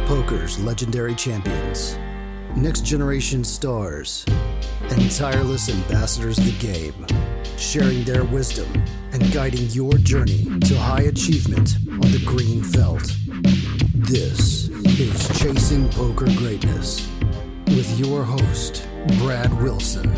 poker's legendary champions, next generation stars, and tireless ambassadors of the game, sharing their wisdom and guiding your journey to high achievement on the green felt. This is Chasing Poker Greatness with your host, Brad Wilson.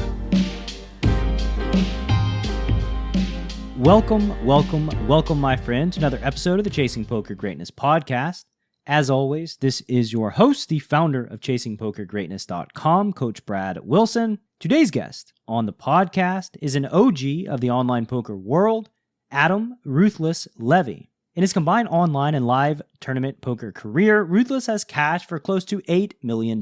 Welcome, my friend, to another episode of the Chasing Poker Greatness podcast. As always, this is your host, the founder of ChasingPokerGreatness.com, Coach Brad Wilson. Today's guest on the podcast is an OG of the online poker world, Adam Roothless Levy. In his combined online and live tournament poker career, Roothless has cashed for close to $8 million.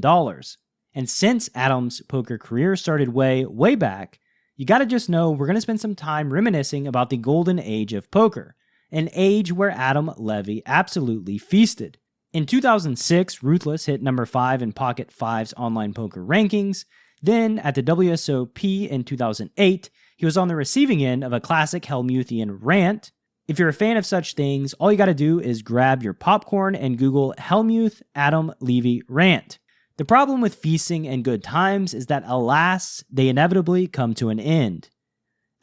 And since Adam's poker career started way back, you gotta just know we're gonna spend some time reminiscing about the golden age of poker, an age where Adam Levy absolutely feasted. In 2006, Roothless hit number 5 in PocketFive's online poker rankings. Then, at the WSOP in 2008, he was on the receiving end of a classic Hellmuth'ian rant. If you're a fan of such things, all you gotta do is grab your popcorn and Google Hellmuth Adam Levy rant. The problem with feasting and good times is that, alas, they inevitably come to an end.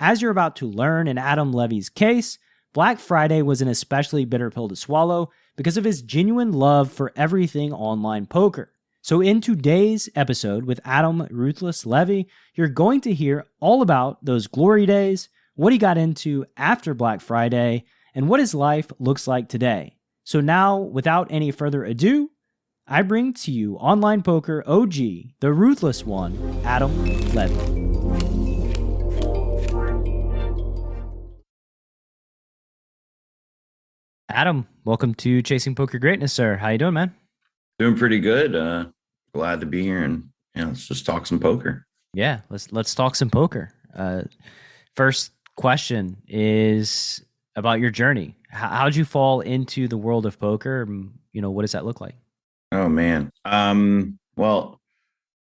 As you're about to learn in Adam Levy's case, Black Friday was an especially bitter pill to swallow because of his genuine love for everything online poker. So in today's episode with Adam Roothless Levy, you're going to hear all about those glory days, what he got into after Black Friday, and what his life looks like today. So now, without any further ado, I bring to you online poker OG, the ruthless one, Adam Levy. Adam, welcome to Chasing Poker Greatness, sir. How you doing, man? Doing pretty good. Glad to be here, and let's just talk some poker. Yeah, let's talk some poker. First question is about your journey. How'd you fall into the world of poker? What does that look like? Oh man. Well,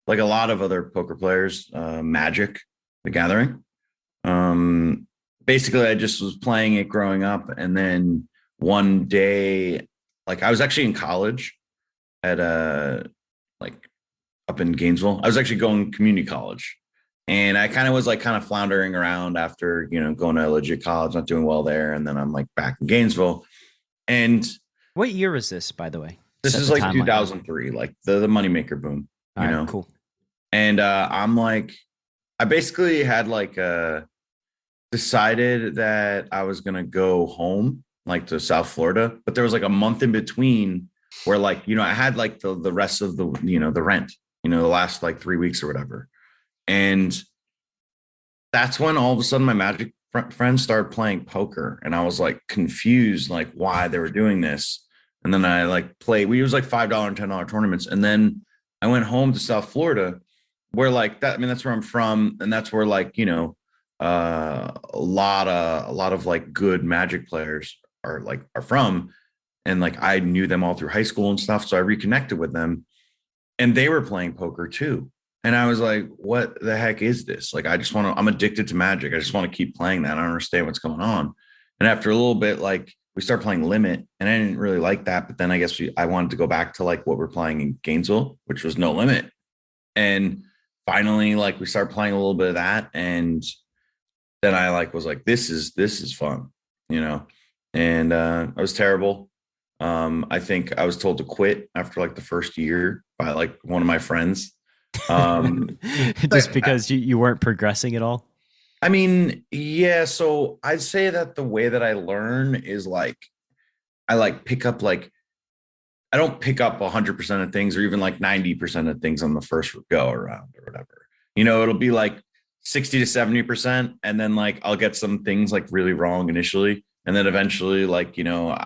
like a lot of other poker players, Magic, the Gathering. Basically, I just was playing it growing up, and then one day, like I was actually in college at up in Gainesville. I was actually going community college, and I kind of floundering around after going to a legit college, not doing well there, and then I'm like back in Gainesville. And what year was this, by the way? This is like 2003, like the moneymaker boom, you know? Cool. And I'm like, I basically had decided that I was going to go home, like to South Florida, but there was like a month in between where I had like the rest of the, the rent, the last like 3 weeks or whatever. And that's when all of a sudden my Magic friends started playing poker, and I was like confused, like why they were doing this. And then I played, we used like $5 and $10 tournaments. And then I went home to South Florida where that's where I'm from. And that's where a lot of like good Magic players are from. And I knew them all through high school and stuff. So I reconnected with them, and they were playing poker too. And I was like, what the heck is this? I'm addicted to Magic. I just want to keep playing that. I don't understand what's going on. And after a little bit, we started playing Limit, and I didn't really like that. But then I guess I wanted to go back to what we're playing in Gainesville, which was No Limit. And finally, we started playing a little bit of that. And then I was like, this is fun, and I was terrible. I think I was told to quit after the first year by one of my friends. Just because you weren't progressing at all? I mean, yeah. So I'd say that the way that I learn is I pick up I don't pick up 100% of things, or even 90% of things on the first go around or whatever. It'll be 60 to 70%, and then I'll get some things really wrong initially, and then eventually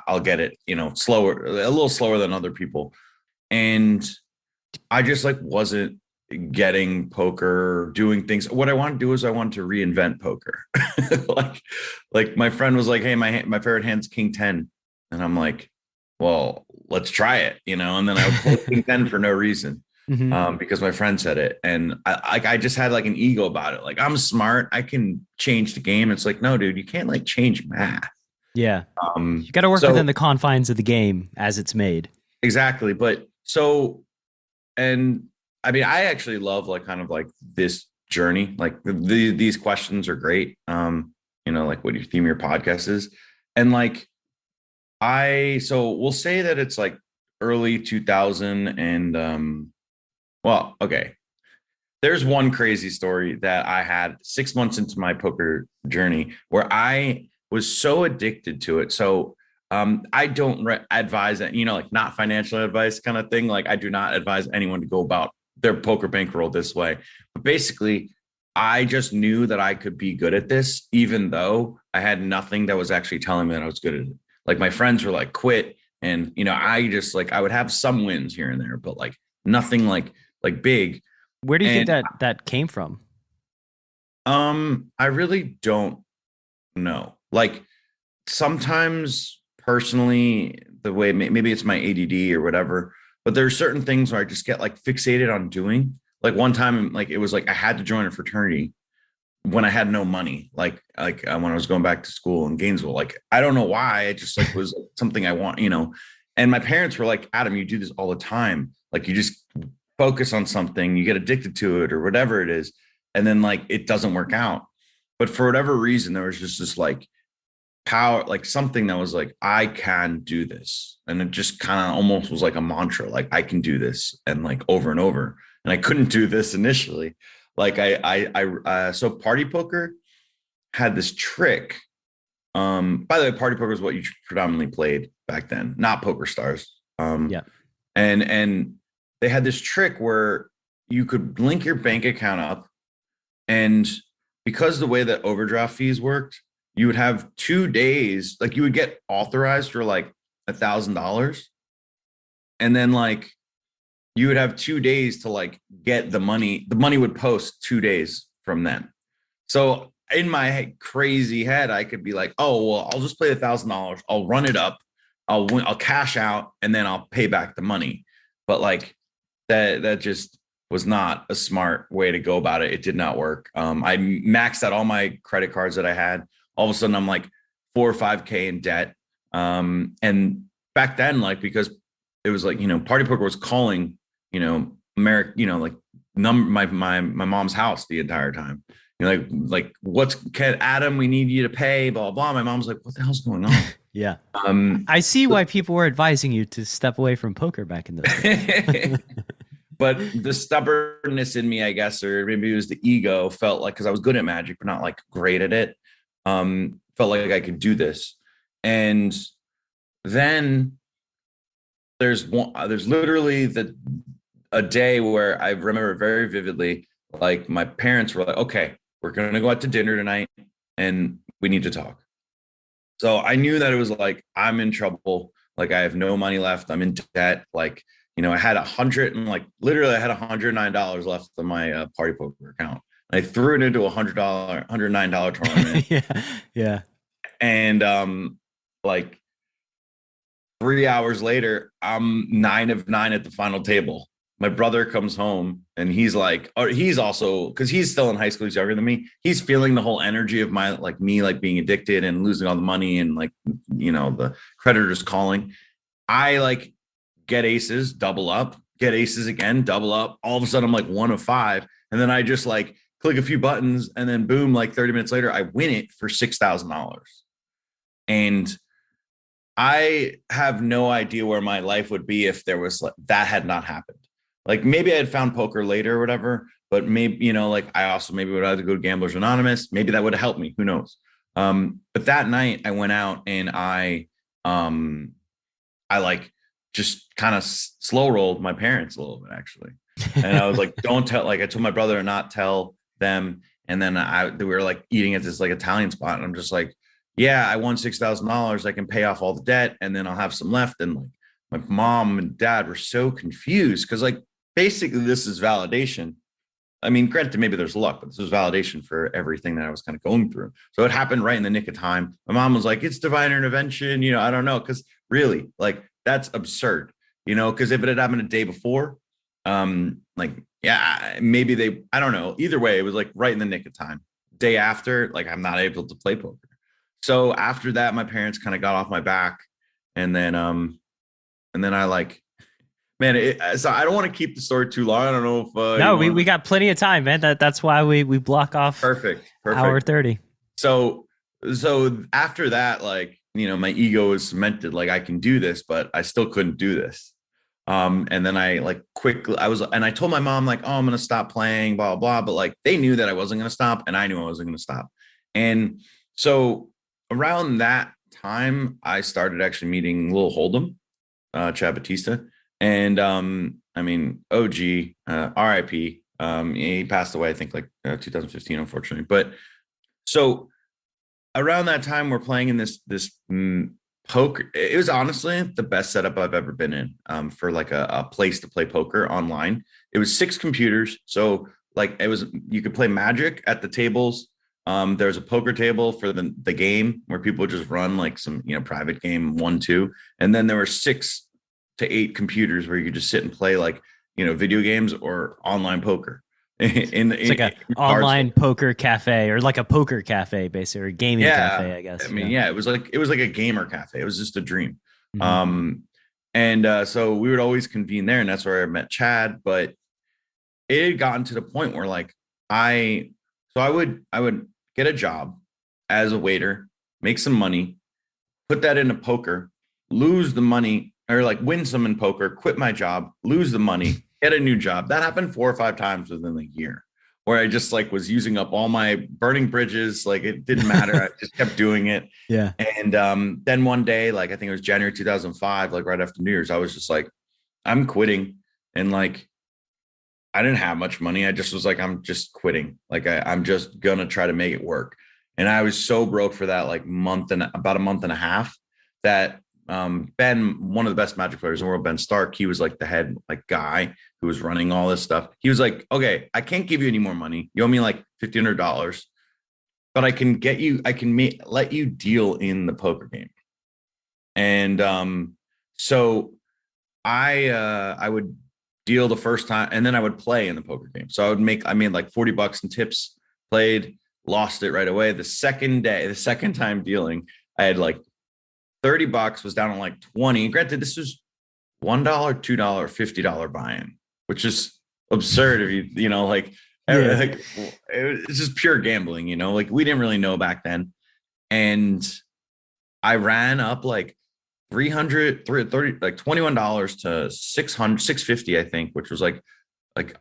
I'll get it slower, a little slower than other people. And I just wasn't getting poker, doing things. What I want to do is I want to reinvent poker. My friend was like, hey, my favorite hand's King 10. And I'm like, well, let's try it, and then I would play King 10 for no reason. Because my friend said it. And I just had an ego about it. I'm smart, I can change the game. It's no, dude, you can't change math. Yeah. You got to work within the confines of the game as it's made. Exactly. But So, and I mean, I actually love like kind of like this journey. Like these questions are great. Like what your theme of your podcast is. And like, so we'll say that it's like early 2000 and, well, okay. There's one crazy story that I had 6 months into my poker journey where I was so addicted to it. So I don't advise that, like not financial advice kind of thing. Like I do not advise anyone to go about their poker bankroll this way. But basically, I just knew that I could be good at this, even though I had nothing that was actually telling me that I was good at it. Like my friends were like, quit. And, I just like, I would have some wins here and there, but like nothing like big. Where do you think that came from? I really don't know. Like sometimes personally, the way maybe it's my ADD or whatever, but there are certain things where I just get like fixated on doing. Like one time, like it was like I had to join a fraternity when I had no money. Like when I was going back to school in Gainesville. Like I don't know why, it just like was something I want, And my parents were like, Adam, you do this all the time. Like you just focus on something, you get addicted to it or whatever it is, and then like it doesn't work out. But for whatever reason, there was just this like power, like something that was like, I can do this. And it just kind of almost was like a mantra, like I can do this, and like over and over. And I couldn't do this initially. Like so party poker had this trick. By the way, party poker is what you predominantly played back then, not Poker Stars. Yeah. And they had this trick where you could link your bank account up, and because the way that overdraft fees worked, you would have 2 days, like you would get authorized for like $1,000. And then like you would have 2 days to like get the money. The money would post 2 days from then. So in my crazy head, I could be like, oh, well, I'll just play $1,000. I'll run it up. I'll cash out, and then I'll pay back the money. But like that just was not a smart way to go about it. It did not work. I maxed out all my credit cards that I had. All of a sudden I'm like 4 or 5K in debt. And back then, like, because it was like, party poker was calling, America, like my mom's house the entire time. Like what's Adam, we need you to pay, blah, blah. My mom's like, what the hell's going on? Yeah. I see why people were advising you to step away from poker back in those days. But the stubbornness in me, I guess, or maybe it was the ego, felt like, because I was good at Magic, but not like great at it, felt like I could do this. And then there's literally a day where I remember very vividly, like my parents were like, okay, we're going to go out to dinner tonight and we need to talk. So I knew that it was like, I'm in trouble. Like I have no money left. I'm in debt. Like, I had literally I had $109 left on my party poker account. I threw it into $109 tournament. Yeah. And like 3 hours later, I'm 9 of 9 at the final table. My brother comes home and he's like, or he's also, because he's still in high school, he's younger than me. He's feeling the whole energy of my, like me, like being addicted and losing all the money and like, the creditors calling. I like get aces, double up, get aces again, double up. All of a sudden I'm like 1 of 5. And then I just like click a few buttons and then boom, like 30 minutes later, I win it for $6,000. And I have no idea where my life would be if there was that had not happened. Like maybe I had found poker later or whatever, but maybe, like I also maybe would have to go to Gamblers Anonymous. Maybe that would have helped me. Who knows? But that night I went out and I like just kind of slow rolled my parents a little bit, actually. And I was like, don't tell, like I told my brother to not tell them. And then we were like eating at this like Italian spot. And I'm just like, yeah, I won $6,000. I can pay off all the debt and then I'll have some left. And like my mom and dad were so confused because like basically this is validation. I mean, granted, maybe there's luck, but this was validation for everything that I was kind of going through. So it happened right in the nick of time. My mom was like, it's divine intervention. I don't know. Because really, like, that's absurd, because if it had happened a day before, like, yeah, maybe I don't know. Either way, it was like right in the nick of time. Day after, like, I'm not able to play poker. So after that, my parents kind of got off my back. And then I like, Man, so I don't want to keep the story too long. I don't know if No, we got plenty of time, man. That's why we block off perfect. hour 30. So after that, like, my ego is cemented, like I can do this, but I still couldn't do this. And then I like quickly, I told my mom like, oh, I'm going to stop playing, blah, blah, but like they knew that I wasn't going to stop and I knew I wasn't going to stop. And so around that time, I started actually meeting Lil Hold'em, Chad Batista. And I mean, OG, RIP. He passed away, I think, like 2015, unfortunately. But so around that time, we're playing in this poker. It was honestly the best setup I've ever been in, for like a place to play poker online. It was 6 computers, so like you could play Magic at the tables. There's a poker table for the game where people would just run like some private game 1-2, and then there were 6 to 8 computers where you could just sit and play like video games or online poker. It's like an online poker cafe, or like a poker cafe, basically, or a gaming cafe, I guess. I mean, it was like a gamer cafe. It was just a dream. And so we would always convene there, and that's where I met Chad. But it had gotten to the point where like I would get a job as a waiter, make some money, put that into poker, lose the money, or like win some in poker, quit my job, lose the money, get a new job. That happened 4 or 5 times within a year, where I just like was using up all my burning bridges. Like it didn't matter. I just kept doing it. Yeah. And then one day, like I think it was January 2005, like right after New Year's, I was just like, I'm quitting. And like, I didn't have much money. I just was like, I'm just quitting. Like I'm just gonna try to make it work. And I was so broke for that like about a month and a half that Ben, one of the best Magic players in the world, Ben Stark, he was like the head like guy who was running all this stuff. He was like, okay, I can't give you any more money. You owe me like $1,500, but I can let you deal in the poker game. And so I would deal the first time, and then I would play in the poker game. So I made like $40 in tips, played, lost it right away. The second time dealing, I had like $30, was down on like 20. Granted, this was $1, $2, $50 buy-in, which is absurd if like it's just pure gambling, like we didn't really know back then. And I ran up like $330, like $21 to $650, I think, which was like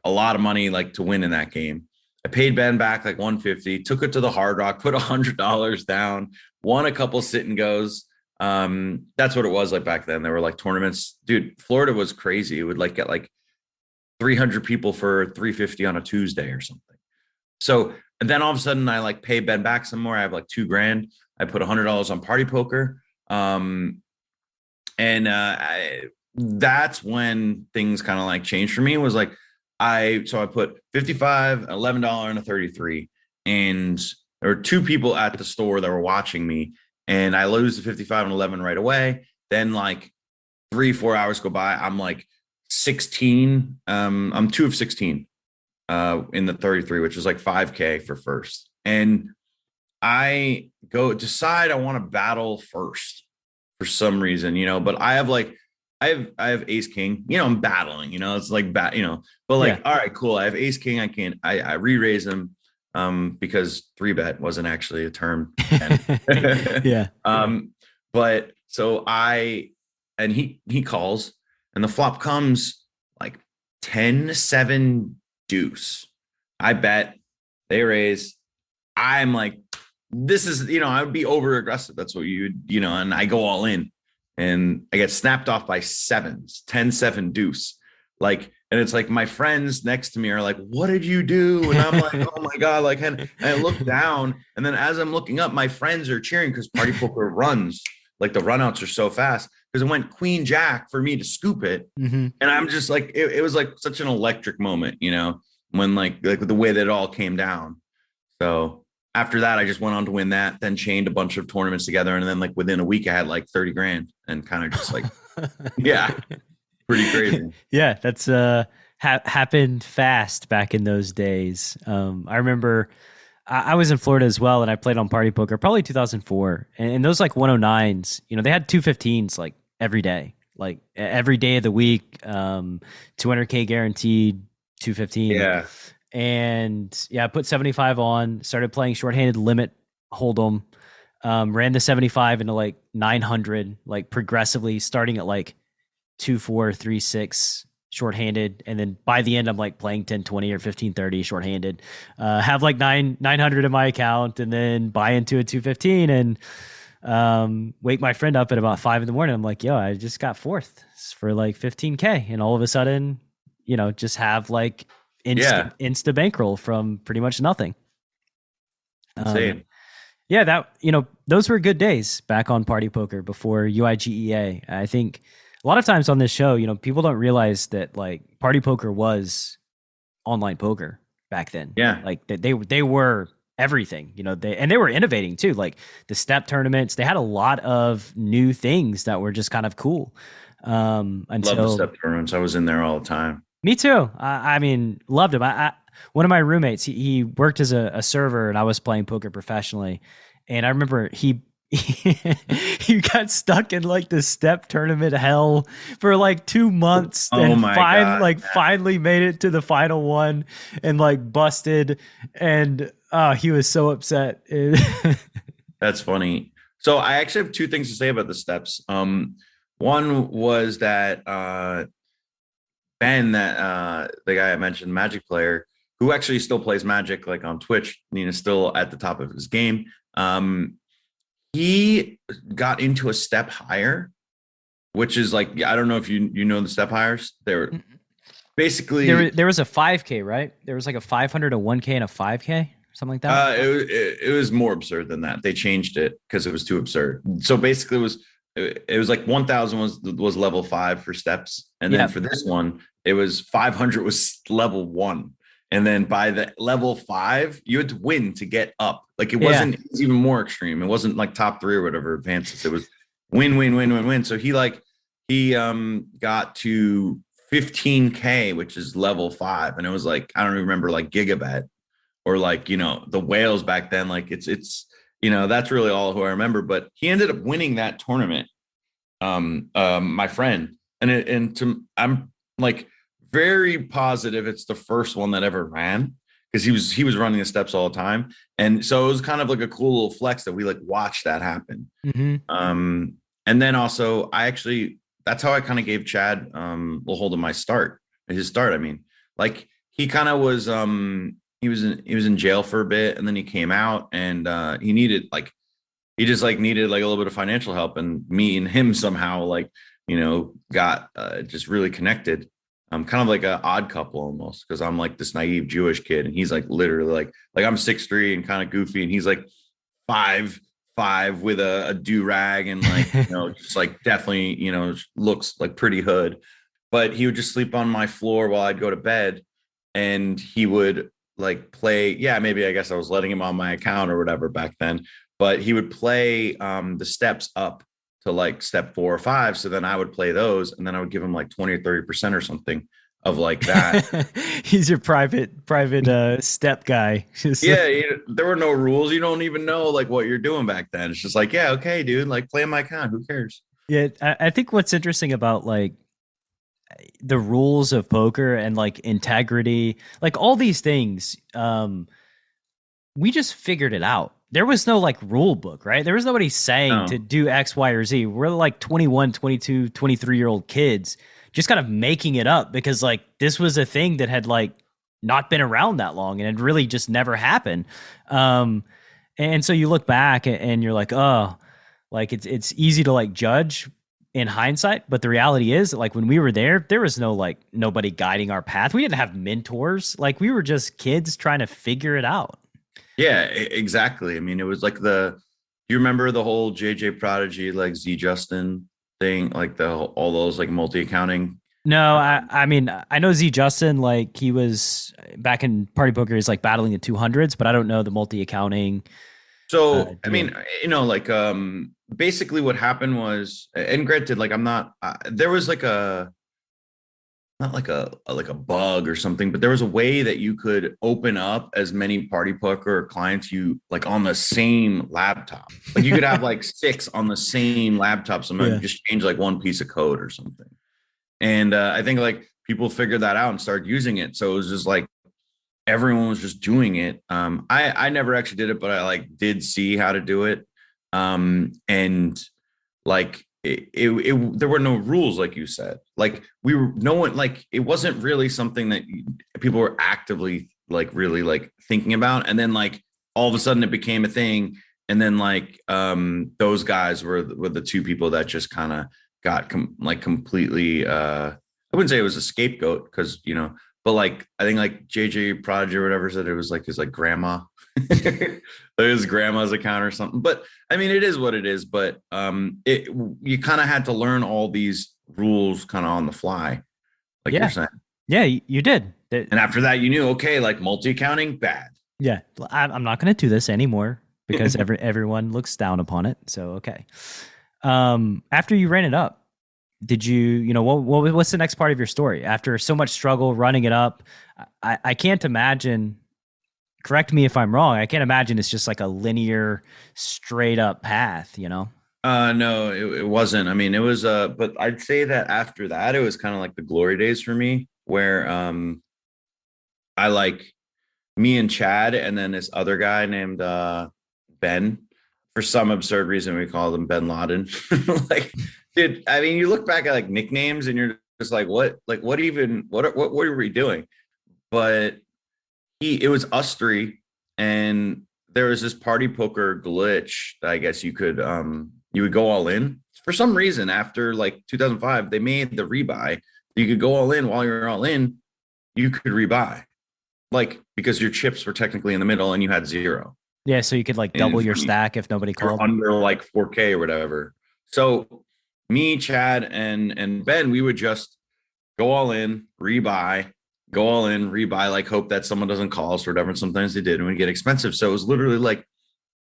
a lot of money, like to win in that game. I paid Ben back like $150, took it to the Hard Rock, put $100 down, won a couple sit and goes. That's what it was like back then. There were like tournaments, dude. Florida was crazy. It would like get like 300 people for $350 on a Tuesday or something. So, and then all of a sudden I like pay Ben back some more. I have like $2,000. I put $100 on party poker. That's when things kind of like changed for me. It was like, I put $55, $11, and a 33, and there were 2 people at the store that were watching me. And I lose the 55 and 11 right away. Then like 3-4 hours go by. I'm like 16. I'm 2 of 16 in the 33, which is like $5K for first. And I decide I want to battle first for some reason, but I have ace king, I'm battling, it's like but like, all right, cool. I have ace king. I re-raise him. Because 3-bet wasn't actually a term. Yeah. But so he calls, and the flop comes like 10-7 deuce. I bet, they raise. I'm like, this is, I would be over aggressive. That's what and I go all in, and I get snapped off by 7s, 10-7 deuce. Like, and it's like my friends next to me are like, what did you do? And I'm like, oh my God. Like, and I look down, and then as I'm looking up, my friends are cheering because party poker runs, like the runouts are so fast, because it went queen jack for me to scoop it. Mm-hmm. And I'm just like, it was like such an electric moment, when like the way that it all came down. So after that, I just went on to win that, then chained a bunch of tournaments together. And then like within a week, I had like 30 grand, and kind of just like, yeah. Pretty crazy. Yeah, that's happened fast back in those days. I remember I was in Florida as well, and I played on party poker, probably 2004. And those like 109s, they had 215s like every day. like every day of the week, 200K guaranteed, 215. Yeah. And yeah, I put 75 on, started playing shorthanded limit hold'em, ran the 75 into like 900, like progressively starting at like 2-4, 3-6 shorthanded. And then by the end, I'm like playing 10-20 or 15-30 shorthanded, have like 900 in my account, and then buy into a 215 and wake my friend up at about 5 a.m. I'm like, yo, I just got fourth for like 15K. And all of a sudden, just have like insta bankroll from pretty much nothing. Insane. Yeah, that, those were good days back on Party Poker before UIGEA. I think a lot of times on this show, people don't realize that like Party Poker was online poker back then. Yeah. Like they were everything, they were innovating too. Like the step tournaments, they had a lot of new things that were just kind of cool. Love the step tournaments. I was in there all the time. Me too. I mean, loved him. One of my roommates, he worked as a server, and I was playing poker professionally. And I remember he got stuck in like the step tournament hell for like 2 months. And finally made it to the final one and like busted. And he was so upset. That's funny. So I actually have two things to say about the steps. One was that Ben, that the guy I mentioned, Magic player, who actually still plays Magic like on Twitch, still at the top of his game. He got into a step higher, which is like, I don't know if you know the step hires. They're basically there was a 5K, right? There was like a 500, a 1K, and a 5K, something like that. It was more absurd than that. They changed it because it was too absurd. So basically, it was like 1,000 was level 5 for steps, and then for this one, it was 500 was level 1. And then by the level 5, you had to win to get up. Like it wasn't it was even more extreme. It wasn't like top 3 or whatever advances. It was win. So he got to 15K, which is level 5. And it was like, I don't remember, like Gigabet or like, the whales back then. Like it's that's really all who I remember. But he ended up winning that tournament. My friend. I'm like very positive it's the first one that ever ran, because he was running the steps all the time. And so it was kind of like a cool little flex that we like watched that happen. Mm-hmm. And then also that's how I kind of gave Chad his start. I mean, like he kind of was he was in jail for a bit, and then he came out, and he needed like a little bit of financial help, and me and him somehow got just really connected. I'm kind of like an odd couple almost, because I'm like this naive Jewish kid, and he's like literally like I'm 6'3" and kind of goofy, and he's like 5'5" with a do-rag and like just like definitely looks like pretty hood. But he would just sleep on my floor while I'd go to bed, and he would like play. Yeah, maybe I guess I was letting him on my account or whatever back then, but he would play the steps up to like step 4 or 5. So then I would play those, and then I would give him like 20 or 30% or something of like that. He's your private step guy. There were no rules. You don't even know like what you're doing back then. It's just like, yeah, okay, dude, like play my account. Who cares? Yeah, I think what's interesting about like the rules of poker and like integrity, like all these things, we just figured it out. There was no like rule book, right? There was nobody saying to do X, Y, or Z. We're like 21, 22, 23-year-old kids just kind of making it up because like this was a thing that had like not been around that long and it really just never happened. And so you look back and you're like, oh, like it's easy to like judge in hindsight, but the reality is like when we were there was no like nobody guiding our path. We didn't have mentors. Like we were just kids trying to figure it out. Yeah, exactly. I mean, it was like you remember the whole JJ Prodigy, like Z Justin thing, like all those like multi-accounting. No, I mean, I know Z Justin, like he was back in Party Poker, he's like battling the 200s, but I don't know the multi-accounting. So, I mean, like basically what happened was, and granted, like I'm not, there was like not like a bug or something, but there was a way that you could open up as many party poker clients you like on the same laptop. Like you could have like 6 on the same laptop. Sometimes you just change like one piece of code or something. And I think like people figured that out and started using it. So it was just like everyone was just doing it. I never actually did it, but I like did see how to do it. And like there were no rules, like you said. Like we were no one like it wasn't really something that people were actively like really like thinking about. And then like all of a sudden it became a thing. And then like those guys were the 2 people that just kind of got completely. I wouldn't say it was a scapegoat because but like I think like JJ Prodigy or whatever said it was like his like grandma. His grandma's account or something. But I mean, it is what it is. But you kind of had to learn all these rules kind of on the fly, like you're saying. Yeah, you did. And after that, you knew, okay, like multi-accounting, bad. Yeah, I'm not going to do this anymore because everyone looks down upon it. So okay. After you ran it up, did you what's the next part of your story after so much struggle running it up? I can't imagine. Correct me if I'm wrong. I can't imagine it's just like a linear, straight up path, No, it wasn't. I mean, it was but I'd say that after that, it was kind of like the glory days for me, where I like me and Chad, and then this other guy named Ben. For some absurd reason, we called him Ben Laden. Like, dude, I mean, you look back at like nicknames, and you're just like, what were we doing? But it was us 3, and there was this party poker glitch that I guess you could you would go all in. For some reason, after like 2005, they made the rebuy. You could go all in. While you're all in, you could rebuy, like because your chips were technically in the middle and you had 0. Yeah, so you could like double your stack if nobody called. Under like 4K or whatever. So me, Chad, and Ben, we would just go all in, rebuy, go all in, rebuy, like hope that someone doesn't call us or whatever. And sometimes they did, and we'd get expensive. So it was literally like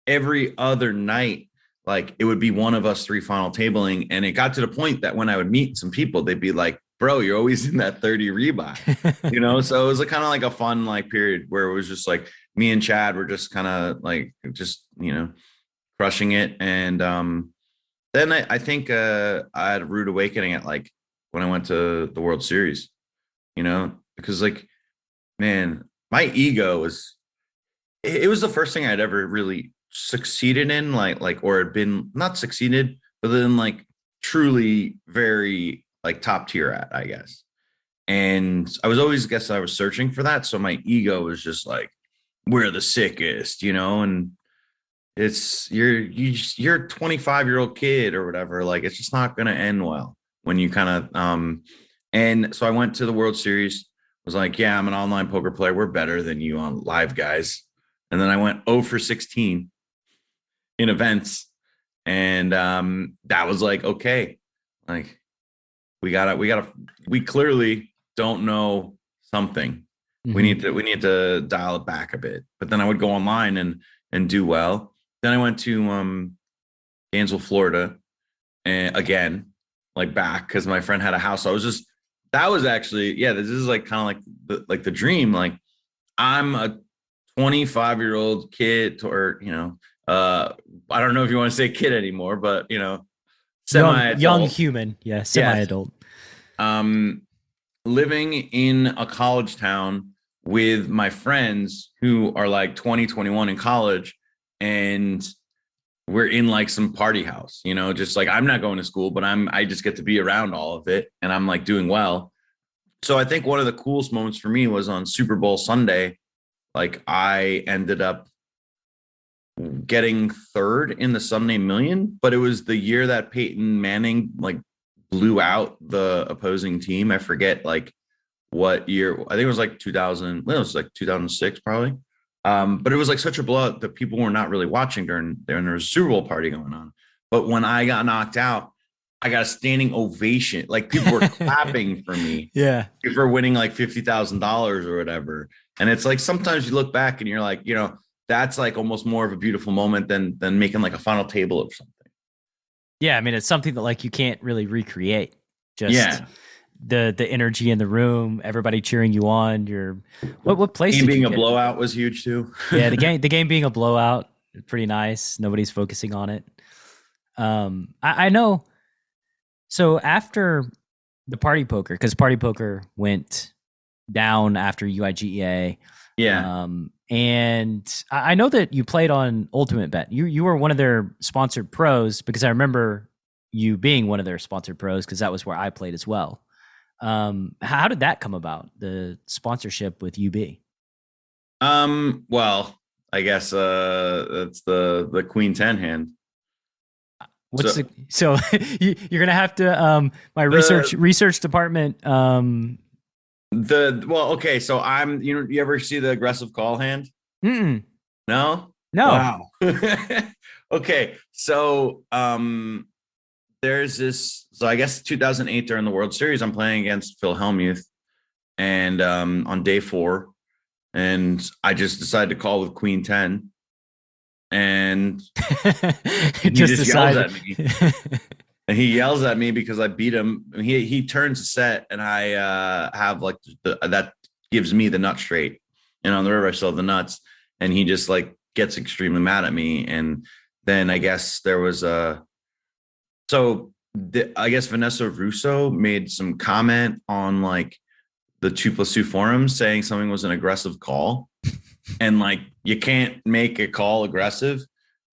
every other night, like it would be one of us 3 final tabling. And it got to the point that when I would meet some people, they'd be like, bro, you're always in that 30 rebuy, So it was kind of like a fun like period where it was just like me and Chad were just kind of like, just, crushing it. And then I think I had a rude awakening at like when I went to the World Series, because like, man, my ego was, it was the first thing I'd ever really succeeded in, like, or had been not succeeded, but then like truly very like top tier at, I guess. And I was always, I was searching for that. So my ego was just like, we're the sickest, and it's, you're a 25-year-old kid or whatever. Like, it's just not going to end well when you kind of, and so I went to the World Series, was like, yeah, I'm an online poker player. We're better than you on live, guys. And then I went 0 for 16 in events. And that was like, okay, like we clearly don't know something. Mm-hmm. We need to dial it back a bit. But then I would go online and do well. Then I went to Gainesville, Florida, and again, like back, because my friend had a house. So that was actually, yeah, this is like kind of like the dream. Like, I'm a 25-year-old kid, or I don't know if you want to say kid anymore, but semi-adult. Young human, yeah, semi-adult. Yes. Living in a college town with my friends who are like 20, 21 in college, and we're in like some party house, just like, I'm not going to school, but I just get to be around all of it, and I'm like doing well. So I think one of the coolest moments for me was on Super Bowl Sunday. Like, I ended up getting 3rd in the Sunday Million, but it was the year that Peyton Manning like blew out the opposing team. I forget like what year. I think it was like 2000. Well, it was like 2006 probably. But it was like such a blowout that people were not really watching during there was a Super Bowl party going on. But when I got knocked out, I got a standing ovation. Like, people were clapping for me. Yeah. For winning like $50,000 or whatever. And it's like, sometimes you look back and you're like, that's like almost more of a beautiful moment than making like a final table of something. Yeah. I mean, it's something that like you can't really recreate. Just the energy in the room, everybody cheering you on. What place Game did you being a get? blowout was huge too. Yeah, the game being a blowout, pretty nice. Nobody's focusing on it. I know. So after the party poker, because party poker went down after UIGEA. Yeah. And I know that you played on Ultimate Bet. You were one of their sponsored pros, because I remember you being one of their sponsored pros, because that was where I played as well. How did that come about, the sponsorship with UB? Well, I guess that's the Queen 10 hand. So you're gonna have to my research department okay, so you ever see the aggressive call hand? Mm-mm. No? No. Wow. Okay, so there's this, so I guess 2008 during the World Series, I'm playing against Phil Hellmuth, and on day 4, and I just decided to call with Queen 10, and he just yells at me. And he yells at me because I beat him. He turns a set, and I have like that gives me the nut straight. And on the river, I still have the nuts. And he just like gets extremely mad at me. And then I guess there was I guess Vanessa Russo made some comment on like the 2+2 forums saying something was an aggressive call. And like, you can't make a call aggressive.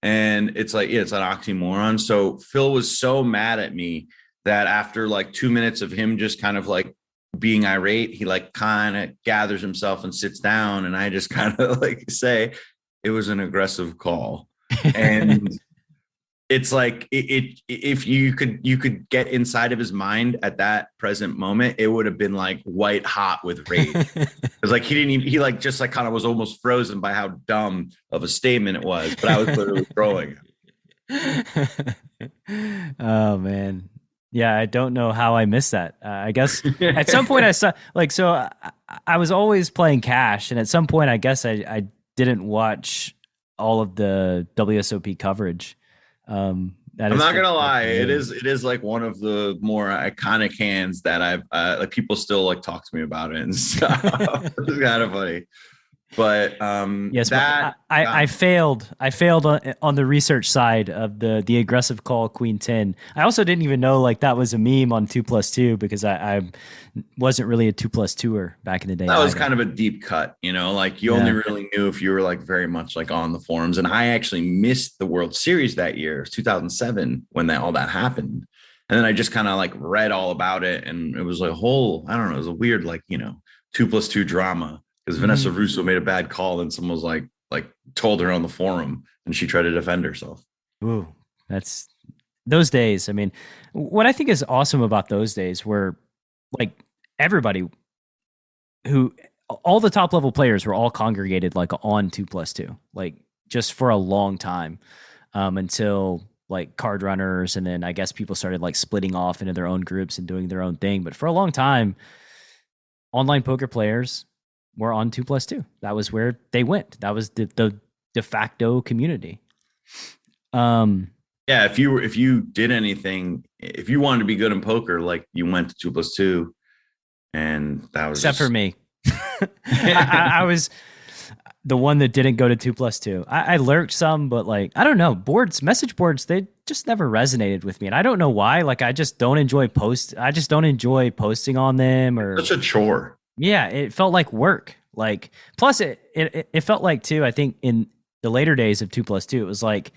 And it's like, yeah, it's an oxymoron. So Phil was so mad at me that after like 2 minutes of him just kind of like being irate, he like kind of gathers himself and sits down. And I just kind of like say, it was an aggressive call. And it's like, if you could get inside of his mind at that present moment, it would have been like white hot with rage. It's like he like just like kind of was almost frozen by how dumb of a statement it was, but I was literally throwing it. Oh man. Yeah, I don't know how I missed that. I guess at some point I saw I was always playing cash, and at some point I guess I didn't watch all of the WSOP coverage. I'm not gonna lie, it is like one of the more iconic hands that I've like people still like talk to me about it and stuff. It's kind of funny. But yes, that I failed on the research side of the aggressive call Queen 10. I also didn't even know like that was a meme on 2+2, because I wasn't really a 2+2er back in the day. That was kind of a deep cut, like you only really knew if you were like very much like on the forums. And I actually missed the World Series that year. It was 2007 when all that happened. And then I just kind of like read all about it, and it was like a whole, I don't know, it was a weird like 2+2 drama. Because Vanessa Russo made a bad call, and someone was like told her on the forum, and she tried to defend herself. Ooh, that's those days. I mean, what I think is awesome about those days were like everybody all the top level players were all congregated like on 2+2, like just for a long time, until like card runners, and then I guess people started like splitting off into their own groups and doing their own thing. But for a long time, online poker players were on 2+2. That was where they went. That was the de facto community. Yeah, if you did anything, if you wanted to be good in poker, like you went to 2+2, and that was except for me. I was the one that didn't go to 2+2. I lurked some, but like I don't know, message boards, they just never resonated with me, and I don't know why. Like I just don't enjoy posting on them, or such a chore. Yeah, it felt like work. Like, plus it felt like too, I think in the later days of 2+2, it was like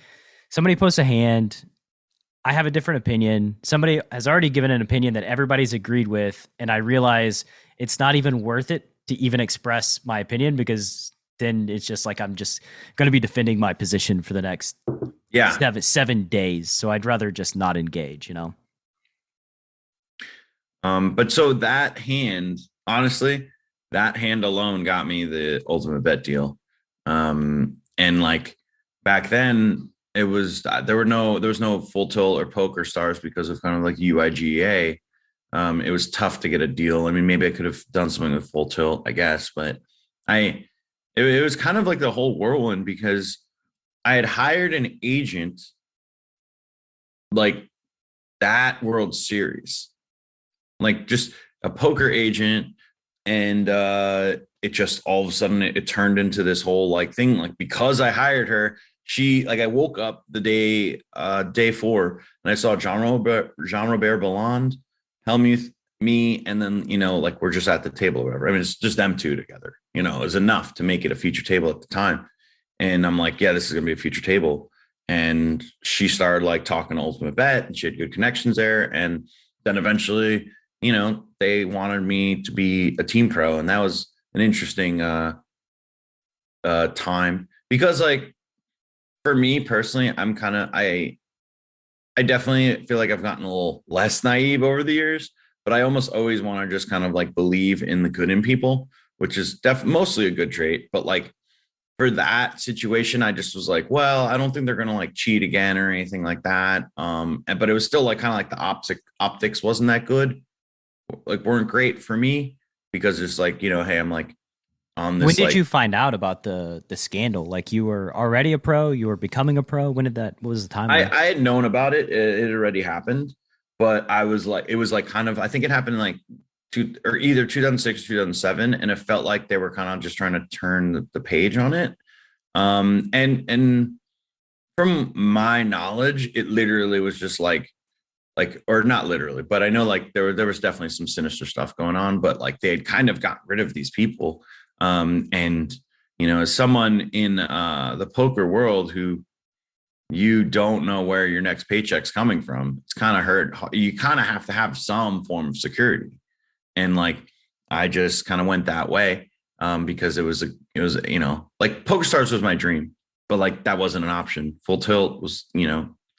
somebody posts a hand, I have a different opinion. Somebody has already given an opinion that everybody's agreed with, and I realize it's not even worth it to even express my opinion, because then it's just like I'm just going to be defending my position for the next 7 days. So I'd rather just not engage, But so that hand, honestly, that hand alone got me the ultimate bet deal. And like back then, it was there was no full tilt or poker stars because of kind of like UIGA. It was tough to get a deal. I mean, maybe I could have done something with full tilt, I guess, but it was kind of like the whole whirlwind, because I had hired an agent like that World Series. Like just a poker agent, and it just all of a sudden it turned into this whole like thing. Like because I hired her, I woke up the day 4, and I saw Jean Robert Belland, Hellmuth, me, and then like we're just at the table or whatever. I mean, it's just them two together. It was enough to make it a feature table at the time. And I'm like, yeah, this is gonna be a feature table. And she started like talking to Ultimate Bet, and she had good connections there. And then eventually, they wanted me to be a team pro, and that was an interesting time because, like, for me personally, I definitely feel like I've gotten a little less naive over the years, but I almost always want to just kind of like believe in the good in people, which is mostly a good trait. But like for that situation, I just was like, well, I don't think they're gonna like cheat again or anything like that. But it was still like kind of like the optics wasn't that good, like weren't great for me because it's like, hey, I'm like on this. When did like, you find out about the scandal? Like you were already a pro, you were becoming a pro. When did that? What was the timeline? I had known about it. It already happened, but I was like, it was like kind of, I think it happened in like either 2006 or 2007. And it felt like they were kind of just trying to turn the page on it. And from my knowledge, it literally was just like, or not literally, but I know like there was definitely some sinister stuff going on, but like they had kind of got rid of these people. And, as someone in the poker world who you don't know where your next paycheck's coming from, it's kind of hurt. You kind of have to have some form of security. And like, I just kind of went that way because it was, like PokerStars was my dream, but like that wasn't an option. Full Tilt was,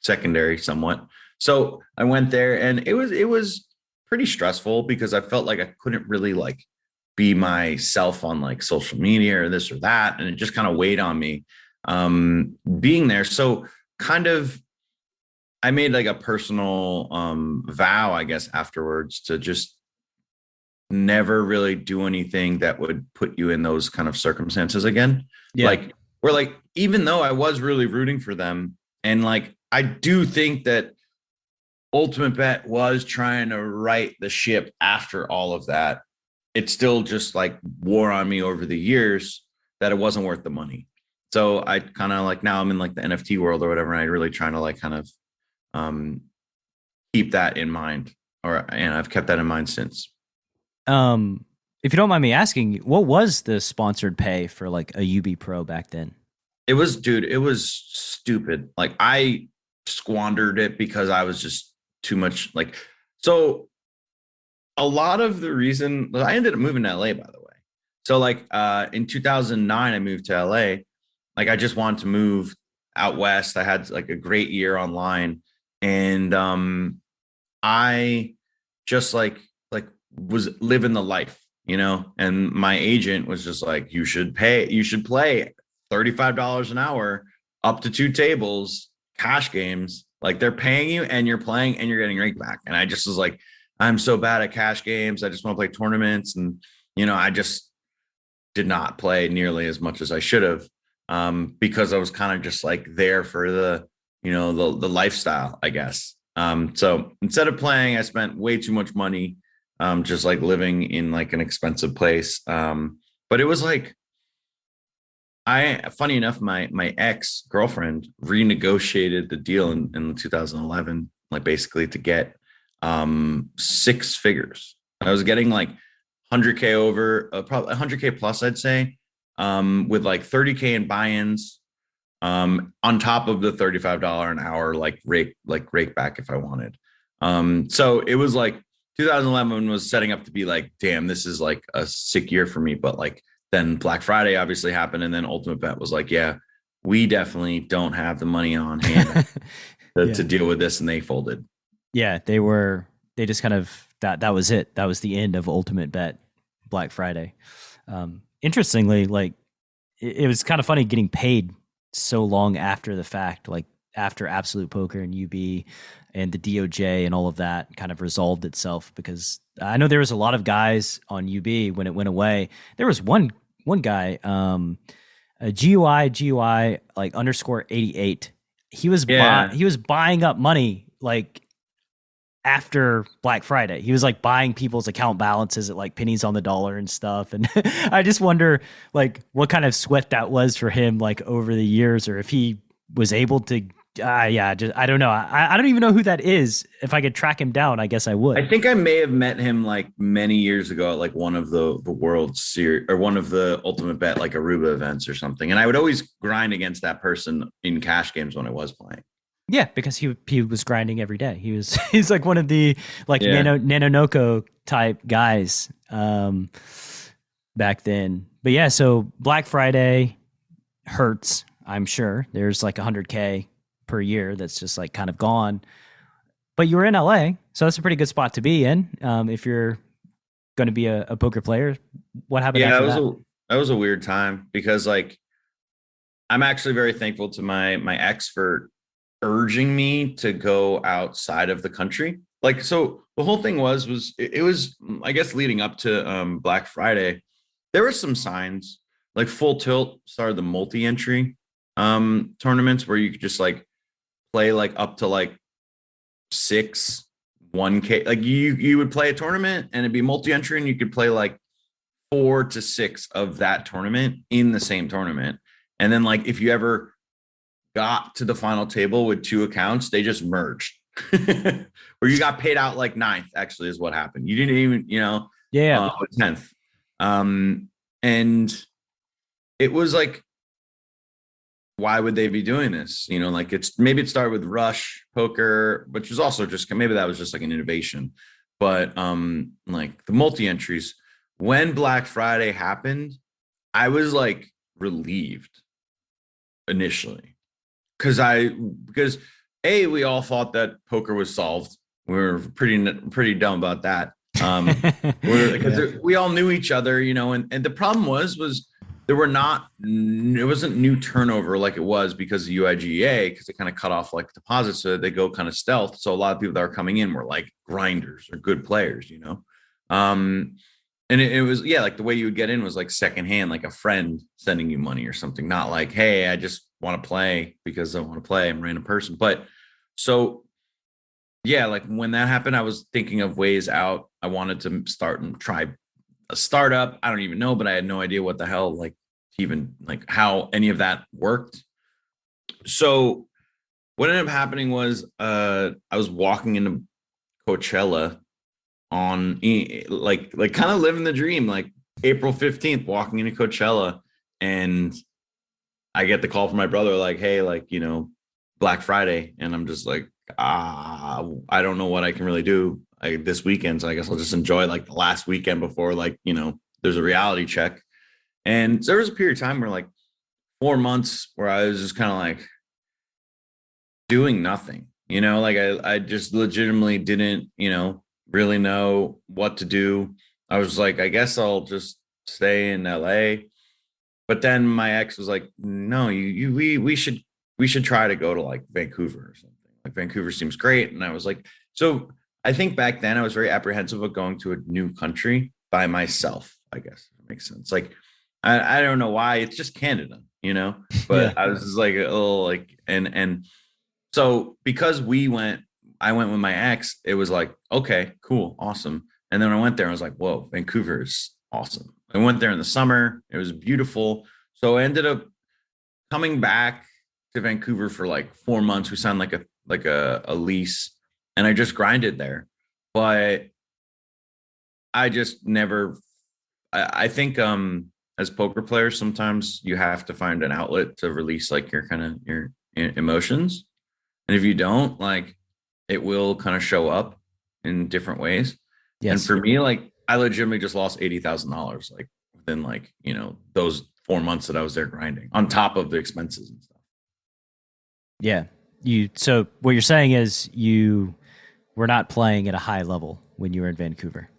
secondary somewhat. So I went there, and it was pretty stressful because I felt like I couldn't really like be myself on like social media or this or that. And it just kind of weighed on me being there. So kind of, I made like a personal vow, I guess, afterwards to just never really do anything that would put you in those kind of circumstances again. Yeah. Like, where like, even though I was really rooting for them, and like, I do think that Ultimate Bet was trying to right the ship after all of that, it still just like wore on me over the years that it wasn't worth the money. So I kind of like, now I'm in like the NFT world or whatever, and I really trying to like kind of keep that in mind, and I've kept that in mind since. If you don't mind me asking, what was the sponsored pay for like a UB Pro back then? It was stupid. Like I squandered it because I was just too much like, so a lot of the reason I ended up moving to LA, by the way. So like in 2009, I moved to LA. Like I just wanted to move out west. I had like a great year online, and I just like was living the life, and my agent was just like, you should play $35 an hour, up to 2 tables, cash games. Like they're paying you and you're playing and you're getting ranked back. And I just was like, I'm so bad at cash games. I just want to play tournaments. And, I just did not play nearly as much as I should have because I was kind of just like there for the lifestyle, I guess. So instead of playing, I spent way too much money just like living in like an expensive place. But it was like, funny enough, my ex-girlfriend renegotiated the deal in 2011, like basically to get 6 figures. I was getting like 100K over, probably 100K plus, I'd say, with like 30K in buy-ins, on top of the $35 an hour, like rake back if I wanted. So it was like 2011 was setting up to be like, damn, this is like a sick year for me. But like, then Black Friday obviously happened, and then Ultimate Bet was like, yeah, we definitely don't have the money on hand to deal with this, and they folded. Yeah, they just kind of, that was it. That was the end of Ultimate Bet Black Friday. Interestingly, like it was kind of funny getting paid so long after the fact, like after Absolute Poker and UB and the DOJ and all of that kind of resolved itself, because I know there was a lot of guys on UB when it went away. There was one guy, a GUI like _88. He was buying up money like after Black Friday. He was like buying people's account balances at like pennies on the dollar and stuff. And I just wonder like what kind of sweat that was for him, like over the years, or if he was able to, I don't know. I don't even know who that is. If I could track him down, I guess I would. I think I may have met him like many years ago at like one of the World Series or one of the Ultimate Bet, like Aruba events or something. And I would always grind against that person in cash games when I was playing. Yeah, because he was grinding every day. He's like one of the like Nano Noko type guys back then. But yeah, so Black Friday hurts, I'm sure. There's like 100K per year that's just like kind of gone. But you were in LA, so that's a pretty good spot to be in if you're going to be a poker player. What happened after that? That was a weird time because like I'm actually very thankful to my ex for urging me to go outside of the country. Like, so the whole thing was it was, I guess, leading up to Black Friday, there were some signs. Like Full Tilt started the multi-entry tournaments where you could just like play like up to like 1K. Like you would play a tournament and it'd be multi-entry and you could play like 4 to 6 of that tournament in the same tournament. And then like if you ever got to the final table with 2 accounts, they just merged. Or you got paid out like 9th, actually, is what happened. You didn't even, 10th. And it was like, why would they be doing this? Like maybe it started with Rush Poker, which was also just, maybe that was just like an innovation. But like the multi-entries, when Black Friday happened, I was like relieved initially. Because we all thought that poker was solved. We were pretty dumb about that. We all knew each other, and the problem was there wasn't new turnover like it was because of UIGA, because they kind of cut off like deposits so that they go kind of stealth. So a lot of people that are coming in were like grinders or good players, and it was, like the way you would get in was like secondhand, like a friend sending you money or something, not like, hey, I just want to play because I want to play. I'm a random person. But so, like when that happened, I was thinking of ways out. I wanted to start and try a startup. I don't even know, but I had no idea what the hell, like even like how any of that worked. So what ended up happening was I was walking into Coachella on like kind of living the dream, like April 15th, walking into Coachella, and I get the call from my brother, like, hey, like, Black Friday. And I'm just like, I don't know what I can really do this weekend. So I guess I'll just enjoy like the last weekend before like, there's a reality check. And there was a period of time where like 4 months where I was just kind of like doing nothing, like I just legitimately didn't, really know what to do. I was like, I guess I'll just stay in LA. But then my ex was like, no, we should try to go to like Vancouver or something. Like Vancouver seems great. And I was like, so I think back then I was very apprehensive of going to a new country by myself, I guess. That makes sense. Like, I don't know why. It's just Canada, but I was just like a little like, and so because I went with my ex, it was like, okay, cool, awesome. And then I went there and I was like, whoa, Vancouver is awesome. I went there in the summer. It was beautiful. So I ended up coming back to Vancouver for like 4 months. We signed like a lease, and I just grinded there. But I just never, I think as poker players, sometimes you have to find an outlet to release like your emotions. And if you don't, like, it will kind of show up in different ways. Yes. And for me, like, I legitimately just lost $80,000, like within like, those 4 months that I was there grinding on top of the expenses and stuff. Yeah. So what you're saying is you were not playing at a high level when you were in Vancouver.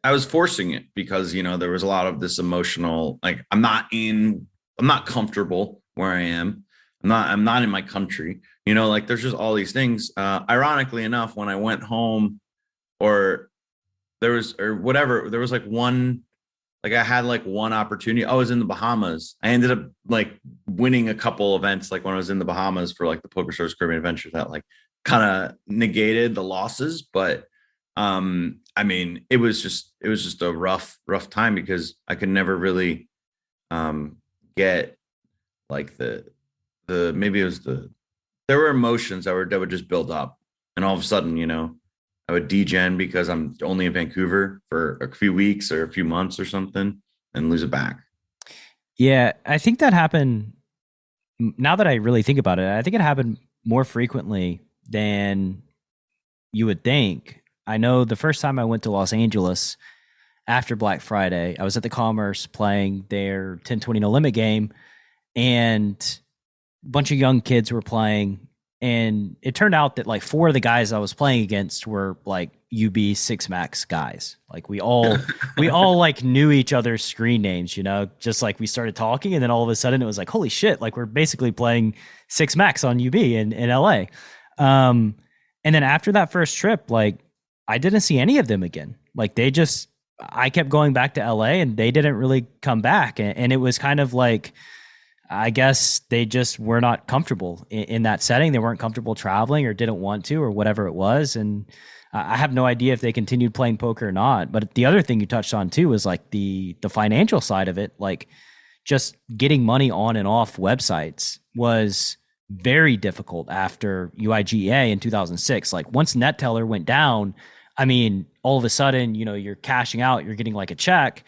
I was forcing it because, there was a lot of this emotional, like, I'm not comfortable where I am. I'm not in my country, like there's just all these things. Ironically enough, when I went home there was like I had like one opportunity. I was in the Bahamas. I ended up like winning a couple events, like when I was in the Bahamas for like the Poker Stars Caribbean Adventure, that like kind of negated the losses. But I mean, it was just a rough time because I could never really get like the maybe it was there were emotions that would just build up, and all of a sudden, I would degen because I'm only in Vancouver for a few weeks or a few months or something and lose it back. Yeah, I think that happened. Now that I really think about it, I think it happened more frequently than you would think. I know the first time I went to Los Angeles after Black Friday, I was at the Commerce playing their 10/20 no limit game, and a bunch of young kids were playing. And it turned out that like 4 of the guys I was playing against were like UB 6 max guys. Like we all like knew each other's screen names, just like we started talking. And then all of a sudden it was like, holy shit, like we're basically playing 6 max on UB in LA. And then after that first trip, like I didn't see any of them again. Like I kept going back to LA and they didn't really come back. And it was kind of like, I guess they just were not comfortable in that setting. They weren't comfortable traveling or didn't want to or whatever it was. And I have no idea if they continued playing poker or not. But the other thing you touched on too was like the financial side of it. Like just getting money on and off websites was very difficult after UIGA in 2006. Like once NetTeller went down, I mean, all of a sudden, you're cashing out, you're getting like a check,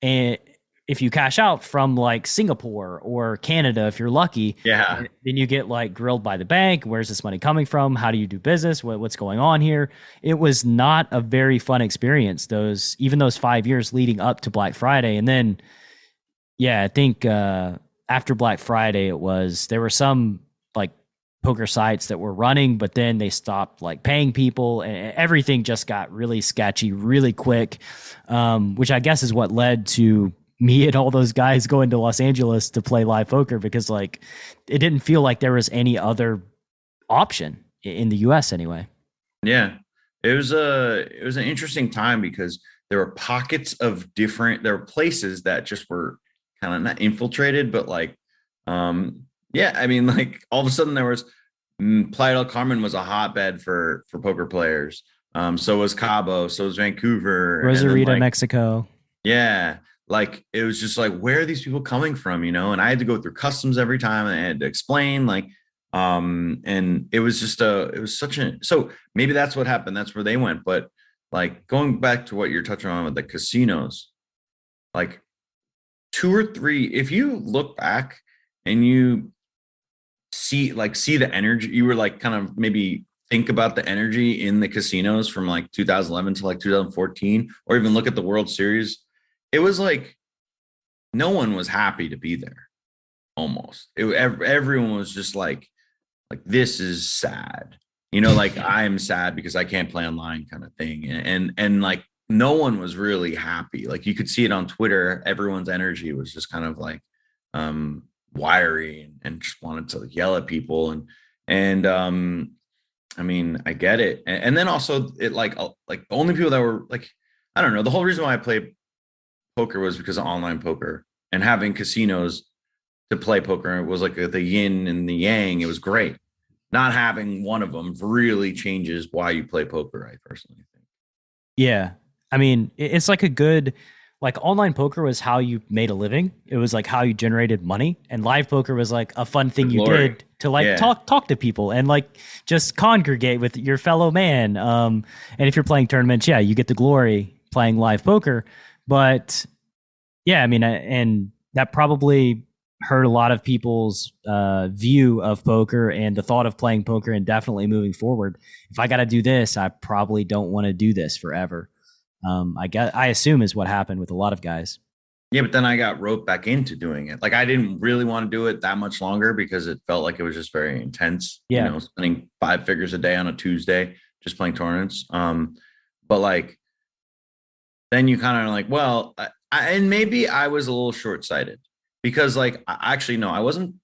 and if you cash out from like Singapore or Canada, if you're lucky, then you get like grilled by the bank. Where's this money coming from? How do you do business? What's going on here? It was not a very fun experience. Even those 5 years leading up to Black Friday. And then, I think after Black Friday, there were some like poker sites that were running, but then they stopped like paying people and everything just got really sketchy really quick, which I guess is what led to me and all those guys going to Los Angeles to play live poker, because like it didn't feel like there was any other option in the US anyway. Yeah. It was an interesting time because there were pockets of there were places that just were kind of not infiltrated, but like, I mean, like all of a sudden there was Playa del Carmen was a hotbed for poker players. So was Cabo, so was Vancouver, Rosarito, like, Mexico. Yeah. Like it was just like, where are these people coming from? And I had to go through customs every time and I had to explain like, and it was just so maybe that's what happened. That's where they went. But like going back to what you're touching on with the casinos, like 2 or 3, if you look back and you see the energy, you were like kind of maybe think about the energy in the casinos from like 2011 to like 2014, or even look at the World Series. It was like no one was happy to be there. Almost everyone was just like this is sad, like I'm sad because I can't play online kind of thing, and like no one was really happy. Like you could see it on Twitter. Everyone's energy was just kind of like wiry and just wanted to yell at people and I mean I get it, and then also it like the only people that were like, I don't know, the whole reason why I played poker was because of online poker, and having casinos to play poker was like the yin and the yang. It was great. Not having one of them really changes why you play poker, I personally think. Yeah. I mean, it's like like online poker was how you made a living. It was like how you generated money, and live poker was like a fun thing you did to like talk to people and like just congregate with your fellow man. And if you're playing tournaments, you get the glory playing live poker. But I mean, and that probably hurt a lot of people's view of poker and the thought of playing poker indefinitely moving forward. If I got to do this, I probably don't want to do this forever. I assume is what happened with a lot of guys. Yeah, but then I got roped back into doing it. Like I didn't really want to do it that much longer because it felt like it was just very intense. Yeah. Spending 5 figures a day on a Tuesday just playing tournaments. But like then you kind of like, well, and maybe I was a little short-sighted because like, actually, no, I wasn't.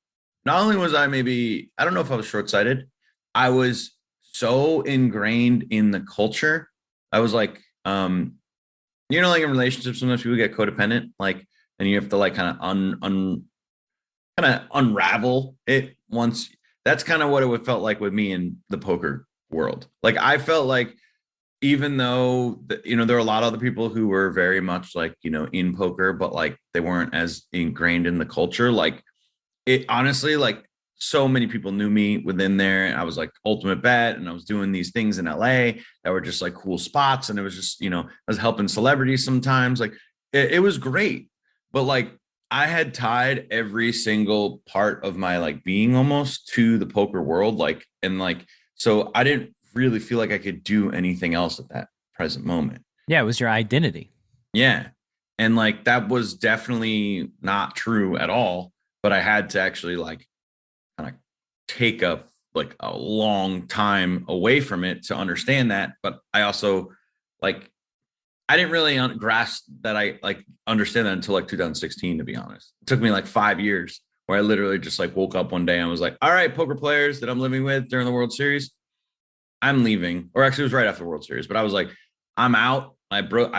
Not only was I I don't know if I was short-sighted. I was so ingrained in the culture. I was like, like in relationships, sometimes people get codependent, like, and you have to like kind of unravel it once. That's kind of what it felt like with me in the poker world. Like I felt like even though there were a lot of other people who were very much like, in poker, but like they weren't as ingrained in the culture. Like it honestly, like so many people knew me within there. And I was like ultimate bet, and I was doing these things in LA that were just like cool spots. And it was just, I was helping celebrities sometimes. Like it was great. But like I had tied every single part of my like being almost to the poker world. Like, and like, so I didn't really feel like I could do anything else at that present moment. Yeah, it was your identity. Yeah. And like that was definitely not true at all. But I had to actually like kind of take a long time away from it to understand that. But I also like I didn't really grasp that I like understand that until like 2016, to be honest. It took me like 5 years where I literally just like woke up one day and was like, all right, poker players that I'm living with during the World Series, I'm leaving. Or actually it was right after the World Series, but I was like, I'm out. I broke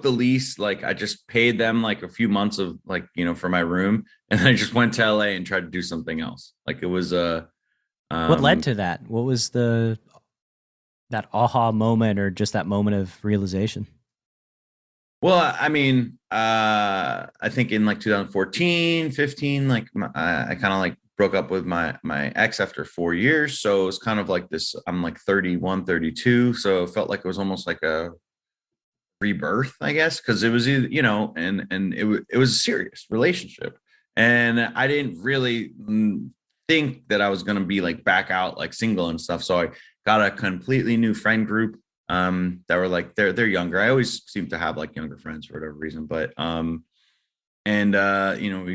the lease. Like I just paid them like a few months of like, for my room. And then I just went to LA and tried to do something else. Like it was What led to that? What was that aha moment, or just that moment of realization? Well, I mean, I think in like 2014, 15, like I kind of like broke up with my ex after 4 years. So it was kind of like this, I'm like 31, 32. So it felt like it was almost like a rebirth, I guess, because it was, and it was a serious relationship. And I didn't really think that I was going to be like back out like single and stuff. So I got a completely new friend group that were like they're younger. I always seem to have like younger friends for whatever reason, but we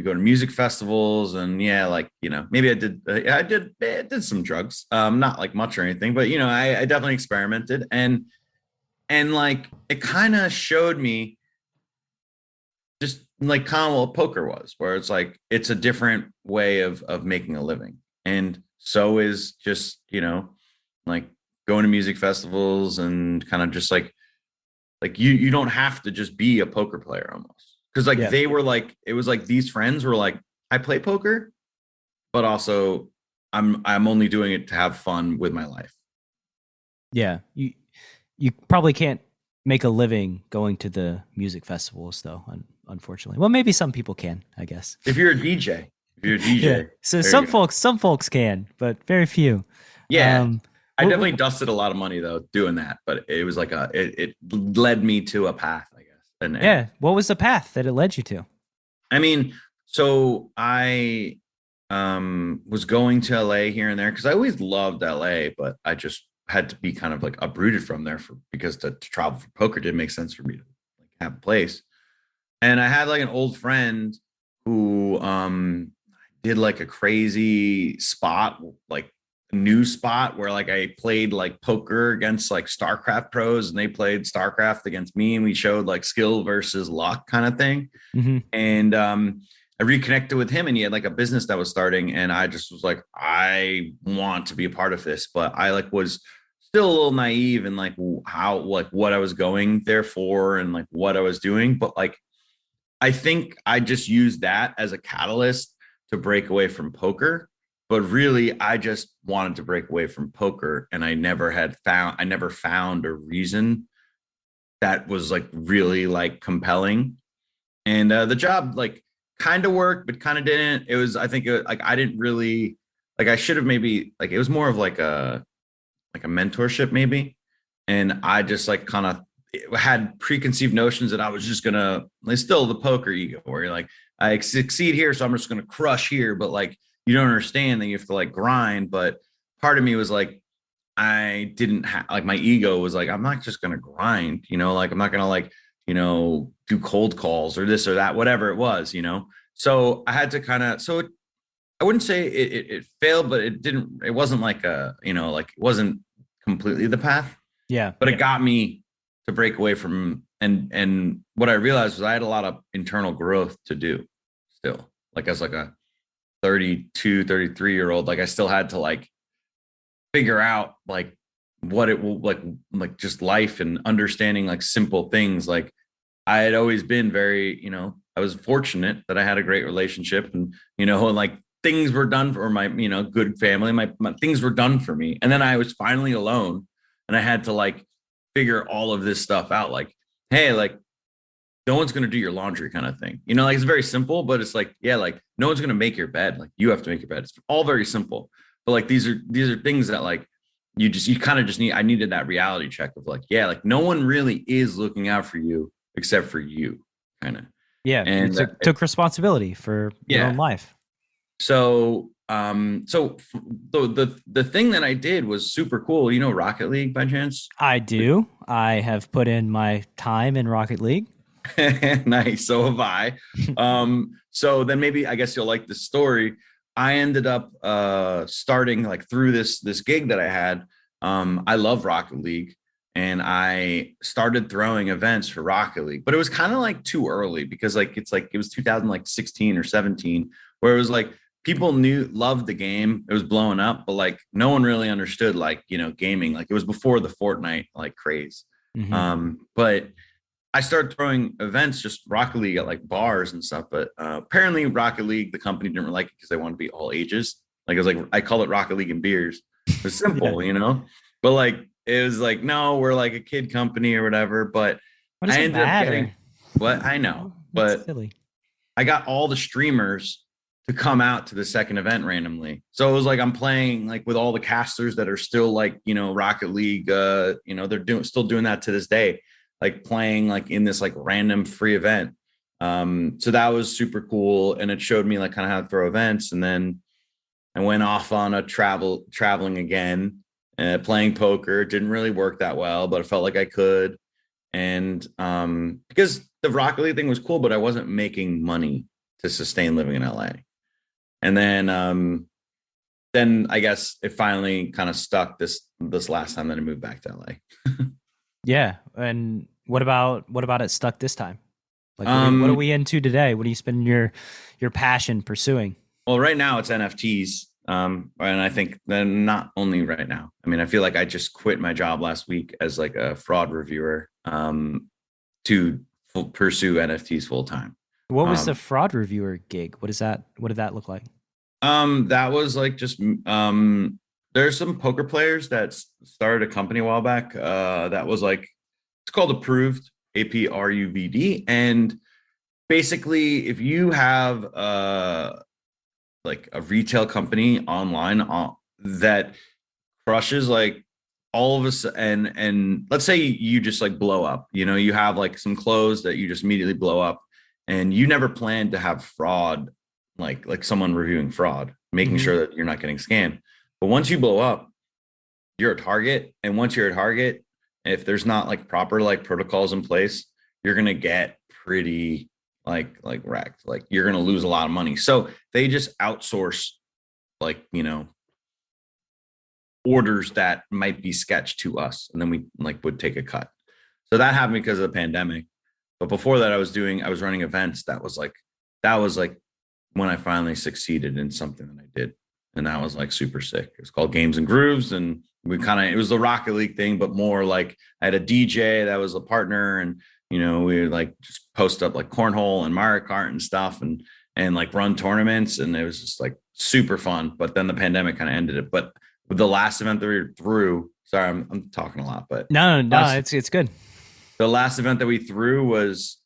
go to music festivals, and yeah, like maybe I did some drugs, not like much or anything, but I definitely experimented, and like it kind of showed me just like kind of what poker was, where it's like it's a different way of making a living, and so is just like going to music festivals and kind of just like you don't have to just be a poker player almost, because like they were like, it was like these friends were like, I play poker, but also I'm only doing it to have fun with my life. Yeah, you probably can't make a living going to the music festivals, though, unfortunately. Well, maybe some people can, I guess. If you're a DJ, yeah. So some folks can, but very few. Yeah. I definitely dusted a lot of money though doing that, but it was like it led me to a path, I guess. And yeah, what was the path that it led you to? I mean, so I was going to LA here and there because I always loved LA, but I just had to be kind of like uprooted from there because to travel for poker didn't make sense for me to like have a place. And I had like an old friend who did like a crazy spot, like a new spot where like I played like poker against like StarCraft pros, and they played StarCraft against me, and we showed like skill versus luck kind of thing. Mm-hmm. And I reconnected with him, and he had like a business that was starting, and I just was like, I want to be a part of this, but I like was still a little naive and like how like what I was going there for and like what I was doing. But like I think I just used that as a catalyst to break away from poker. But really, I just wanted to break away from poker, and I never found a reason that was like really like compelling. And the job like kind of worked, but kind of didn't. It was, I think, like I didn't really like. I should have maybe like it was more of like a mentorship maybe, and I just like kind of had preconceived notions that I was just gonna like still the poker ego where you're like, I succeed here, so I'm just gonna crush here, but like you don't understand that you have to like grind. But part of me was like, I didn't have like my ego was like, I'm not just gonna grind, like I'm not gonna like, do cold calls or this or that, whatever it was, So I had to kind of I wouldn't say it failed, but it wasn't like like it wasn't completely the path. Yeah. But it got me to break away from and what I realized was I had a lot of internal growth to do still. Like as like a 32, 33-year-old, like I still had to like figure out like what it will like just life and understanding like simple things. Like I had always been very, I was fortunate that I had a great relationship and, and like things were done for my, good family. My things were done for me. And then I was finally alone and I had to like figure all of this stuff out. Like, hey, like no one's going to do your laundry kind of thing. Like it's very simple, but it's like, yeah, like no one's going to make your bed. Like you have to make your bed. It's all very simple. But like, these are things that like, you kind of just I needed that reality check of like, yeah, like no one really is looking out for you except for you kind of. Yeah. And you took responsibility for your own life. So, the thing that I did was super cool. Rocket League by chance? I do. I have put in my time in Rocket League. Nice. So have I. So then maybe I guess you'll like the story. I ended up starting like through this gig that I had. I love Rocket League and I started throwing events for Rocket League, but it was kind of like too early because like it was 2016 or 17 where it was like people loved the game. It was blowing up, but like no one really understood like, gaming. Like it was before the Fortnite like craze. Mm-hmm. But I started throwing events, just Rocket League at like bars and stuff. But apparently Rocket League, the company didn't really like it because they wanted to be all ages. Like it was like, I call it Rocket League and beers. It was simple, but like, it was like, no, we're like a kid company or whatever. But I ended up getting what I know, but silly. I got all the streamers to come out to the second event randomly. So it was like, I'm playing like with all the casters that are still like, Rocket League, they're still doing that to this day. Like playing like in this like random free event. So that was super cool. And it showed me like kind of how to throw events. And then I went off on a traveling again, playing poker. It didn't really work that well, but I felt like I could. And because the Rocket League thing was cool, but I wasn't making money to sustain living in LA. And then I guess it finally kind of stuck this last time that I moved back to LA. Yeah. And what about it stuck this time? Like, what are we into today? What are you spending your passion pursuing? Well, right now it's NFTs. And I think then not only right now, I mean, I feel like I just quit my job last week as like a fraud reviewer, to pursue NFTs full time. What was the fraud reviewer gig? What did that look like? That was like just, there's some poker players that started a company a while back that was like, it's called Approved, APPR. And basically, if you have like a retail company online that crushes like all of us, and let's say you just like blow up, you have like some clothes that you just immediately blow up, and you never planned to have fraud, like someone reviewing fraud, making sure that you're not getting scammed. But once you blow up, you're a target. And once you're a target, if there's not like proper like protocols in place, you're going to get pretty like wrecked. Like you're going to lose a lot of money. So they just outsource like, orders that might be sketched to us. And then we like would take a cut. So that happened because of the pandemic. But before that I was running events. That was like when I finally succeeded in something that I did. And that was like super sick. It was called Games and Grooves. And it was the Rocket League thing, but more like I had a DJ that was a partner, and, we would like just post up like cornhole and Mario Kart and stuff and like run tournaments. And it was just like super fun. But then the pandemic kind of ended it. But with the last event that we threw, sorry, I'm talking a lot, but no, it's good. The last event that we threw was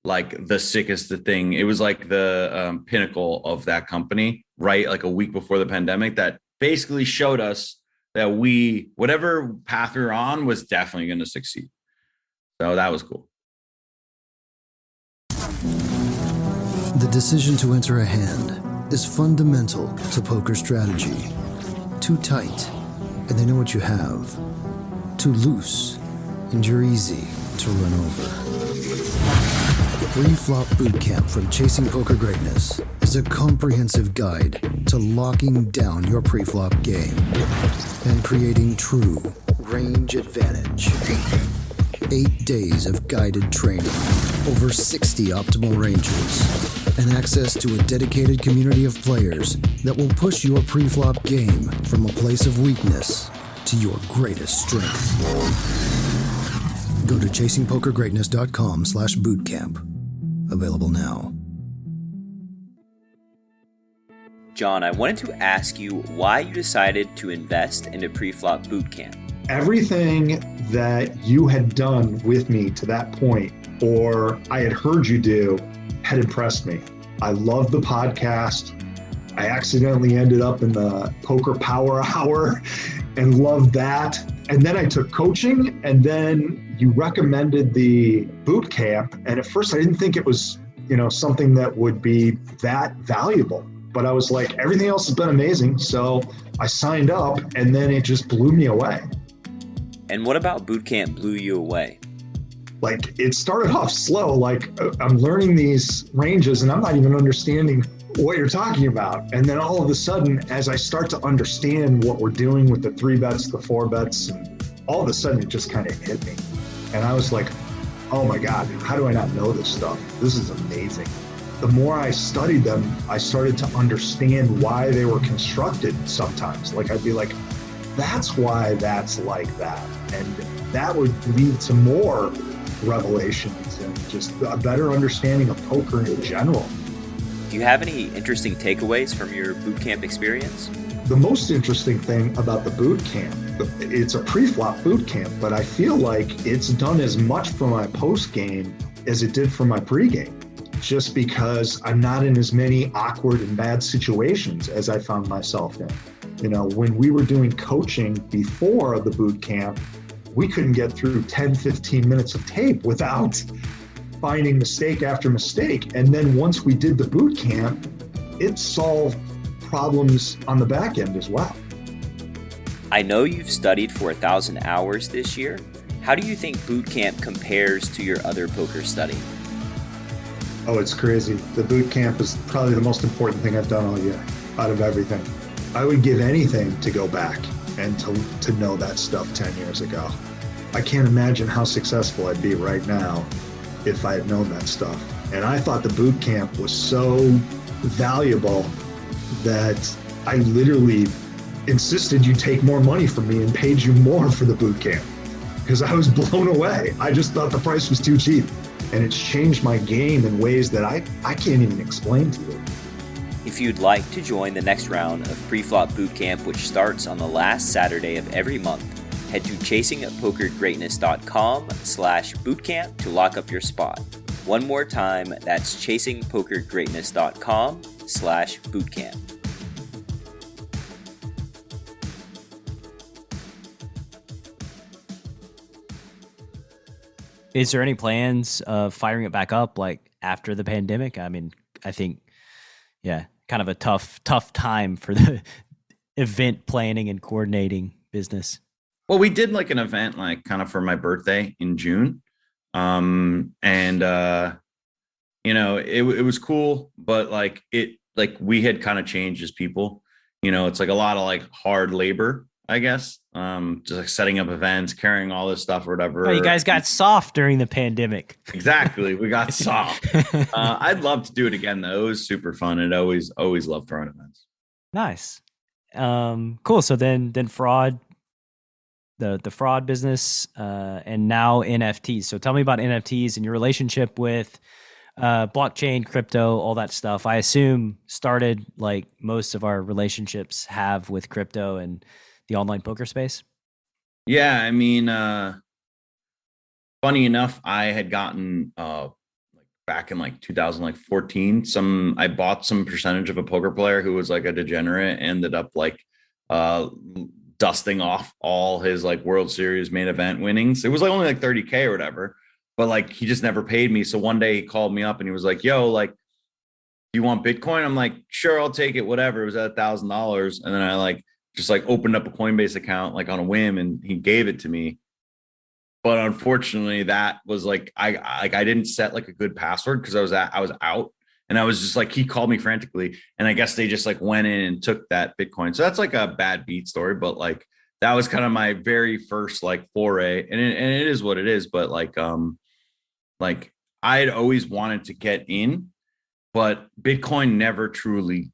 like the sickest thing. It was like the pinnacle of that company, right? Like a week before the pandemic, that basically showed us that whatever path we were on was definitely going to succeed. So that was cool. The decision to enter a hand is fundamental to poker strategy. Too tight, and they know what you have. Too loose, and you're easy to run over. Pre-flop bootcamp from Chasing Poker Greatness is a comprehensive guide to locking down your pre-flop game and creating true range advantage. 8 days of guided training, over 60 optimal ranges, and access to a dedicated community of players that will push your pre-flop game from a place of weakness to your greatest strength. Go to chasingpokergreatness.com/bootcamp. Available now. John, I wanted to ask you why you decided to invest into Preflop Bootcamp. Everything that you had done with me to that point, or I had heard you do, had impressed me. I loved the podcast. I accidentally ended up in the Poker Power Hour and loved that. And then I took coaching, and then you recommended the boot camp. And at first I didn't think it was, something that would be that valuable. But I was like, everything else has been amazing. So I signed up, and then it just blew me away. And what about boot camp blew you away? Like, it started off slow. Like, I'm learning these ranges and I'm not even understanding what you're talking about. And then all of a sudden, as I start to understand what we're doing with the 3 bets, the 4 bets, and all of a sudden it just kind of hit me. And I was like, oh my God, how do I not know this stuff? This is amazing. The more I studied them, I started to understand why they were constructed sometimes. Like, I'd be like, that's why that's like that. And that would lead to more revelations and just a better understanding of poker in general. Do you have any interesting takeaways from your boot camp experience? The most interesting thing about the boot camp, it's a pre-flop boot camp, but I feel like it's done as much for my post game as it did for my pre-game, just because I'm not in as many awkward and bad situations as I found myself in. When we were doing coaching before the boot camp, we couldn't get through 10, 15 minutes of tape without finding mistake after mistake. And then once we did the boot camp, it solved problems on the back end as well. I know you've studied for 1,000 hours this year. How do you think boot camp compares to your other poker study? Oh, it's crazy. The boot camp is probably the most important thing I've done all year out of everything. I would give anything to go back and to know that stuff 10 years ago. I can't imagine how successful I'd be right now if I had known that stuff. And I thought the boot camp was so valuable that I literally insisted you take more money from me and paid you more for the boot camp because I was blown away. I just thought the price was too cheap. And it's changed my game in ways that I can't even explain to you. If you'd like to join the next round of Preflop Bootcamp, which starts on the last Saturday of every month, head to chasingpokergreatness.com/bootcamp to lock up your spot. One more time, that's chasingpokergreatness.com/bootcamp. Is there any plans of firing it back up like after the pandemic? I mean, I think, kind of a tough time for the event planning and coordinating business. Well, we did like an event like kind of for my birthday in June. It was cool, but we had kind of changed as people. It's like a lot of like hard labor, I guess. Just like setting up events, carrying all this stuff or whatever. Oh, you guys got soft during the pandemic. Exactly. We got soft. I'd love to do it again though. It was super fun. And always loved throwing events. Nice. Cool. So then fraud, the fraud business, and now NFTs. So tell me about NFTs and your relationship with blockchain, crypto, all that stuff. I assume started like most of our relationships have with crypto and the online poker space. Yeah, I mean, funny enough, I had gotten back in like 2014, I bought some percentage of a poker player who was like a degenerate, ended up like dusting off all his like World Series main event winnings. It was like only like 30K or whatever, but like he just never paid me. So one day he called me up and he was like, yo, like, you want Bitcoin? I'm like, sure, I'll take it, whatever. It was at $1,000. And then I like just like opened up a Coinbase account like on a whim and he gave it to me. But unfortunately that was like, I didn't set like a good password because I was out and I was just like, he called me frantically and I guess they just like went in and took that Bitcoin. So that's like a bad beat story, but like, that was kind of my very first like foray and it is what it is. But like I had always wanted to get in, but Bitcoin never truly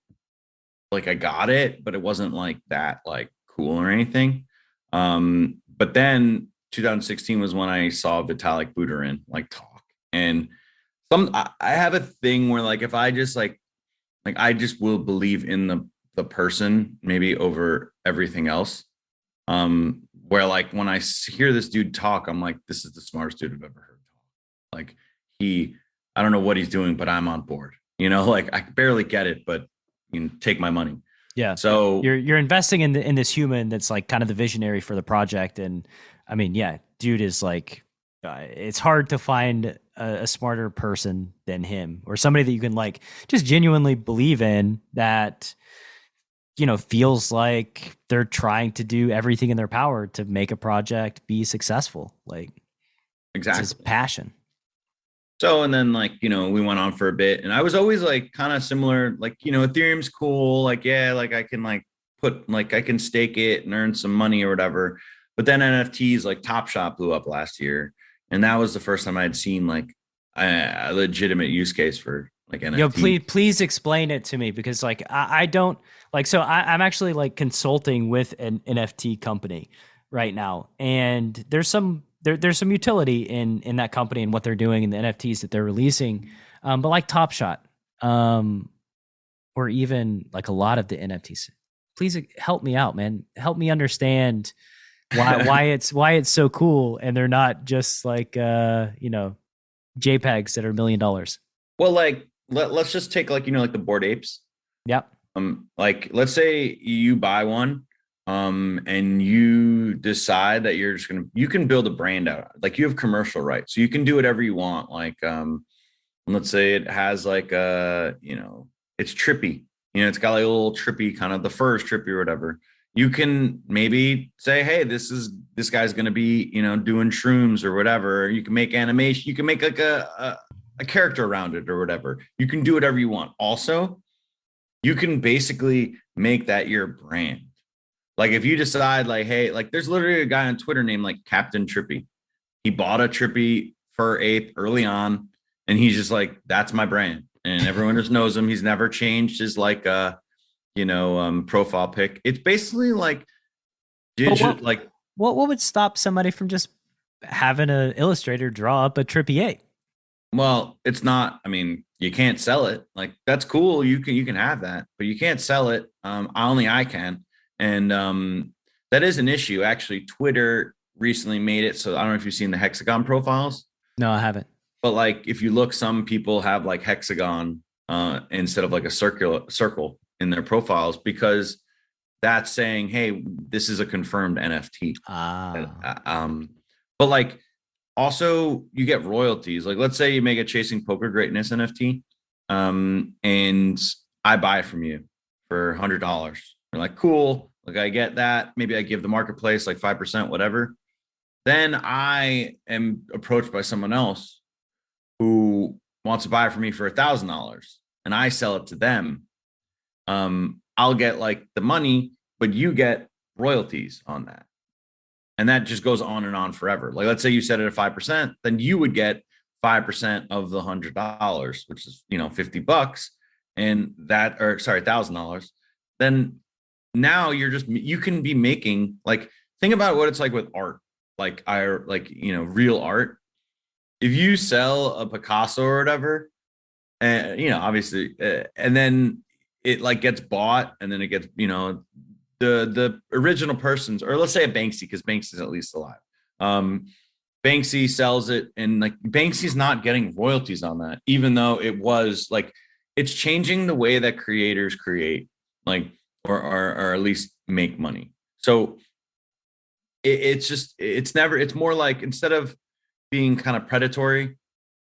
like I got it, but it wasn't like that, like cool or anything. But then 2016 was when I saw Vitalik Buterin like talk, and I have a thing where like if I just like Like I just will believe in the person maybe over everything else. Where like when I hear this dude talk, I'm like, this is the smartest dude I've ever heard talk. Like I don't know what he's doing, but I'm on board. Like I barely get it, but take my money. Yeah. So you're investing in this human that's like kind of the visionary for the project. And I mean, yeah, dude is like, it's hard to find a smarter person than him, or somebody that you can like just genuinely believe in, that, feels like they're trying to do everything in their power to make a project be successful. Like exactly. It's his passion. So, and then like, we went on for a bit, and I was always like kind of similar, like, Ethereum's cool. Like, yeah, like I can like I can stake it and earn some money or whatever. But then NFTs like Top Shot blew up last year. And that was the first time I'd seen like a legitimate use case for like NFT. Yo, please explain it to me, because like I don't like, so I'm actually like consulting with an NFT company right now, and there's some utility in that company and what they're doing and the NFTs that they're releasing. But like Top Shot, or even like a lot of the NFTs, please help me out, man. Help me understand why it's so cool, and they're not just like JPEGs that are $1 million. Well, like let's just take like like the Bored Apes. Yep. Like let's say you buy one, and you decide that you can build a brand out. Like you have commercial rights, so you can do whatever you want. Like let's say it has like it's trippy. It's got like a little trippy kind of, the fur is trippy or whatever. You can maybe say, hey, this guy's going to be, doing shrooms or whatever. You can make animation. You can make like a character around it or whatever. You can do whatever you want. Also, you can basically make that your brand. Like if you decide like, hey, like there's literally a guy on Twitter named like Captain Trippy. He bought a trippy fur ape early on, and he's just like, that's my brand. And everyone just knows him. He's never changed his like profile pic. It's basically like what would stop somebody from just having an illustrator draw up a trippy ape? Well, it's not, I mean, you can't sell it. Like that's cool. You can have that, but you can't sell it. Only I can. And that is an issue. Actually, Twitter recently made it so, I don't know if you've seen the hexagon profiles. No, I haven't. But like if you look, some people have like hexagon instead of like a circle in their profiles, because that's saying, hey, this is a confirmed NFT. But like also you get royalties. Like let's say you make a Chasing Poker Greatness NFT, and I buy it from you for $100. You're like, cool. Like I get that. Maybe I give the marketplace like 5%, whatever. Then I am approached by someone else who wants to buy it from me for $1,000, and I sell it to them. I'll get like the money, but you get royalties on that. And that just goes on and on forever. Like, let's say you set it at 5%, then you would get 5% of the $100, which is, $50. And that, or sorry, $1,000. Then now you can be making, like, think about what it's like with art, like real art. If you sell a Picasso or whatever, obviously, and then it like gets bought, and then it gets, the original person's, or let's say a Banksy, because Banksy's at least alive. Banksy sells it, and like Banksy's not getting royalties on that, even though it was like, it's changing the way that creators create, like, or at least make money. So it's more like, instead of being kind of predatory,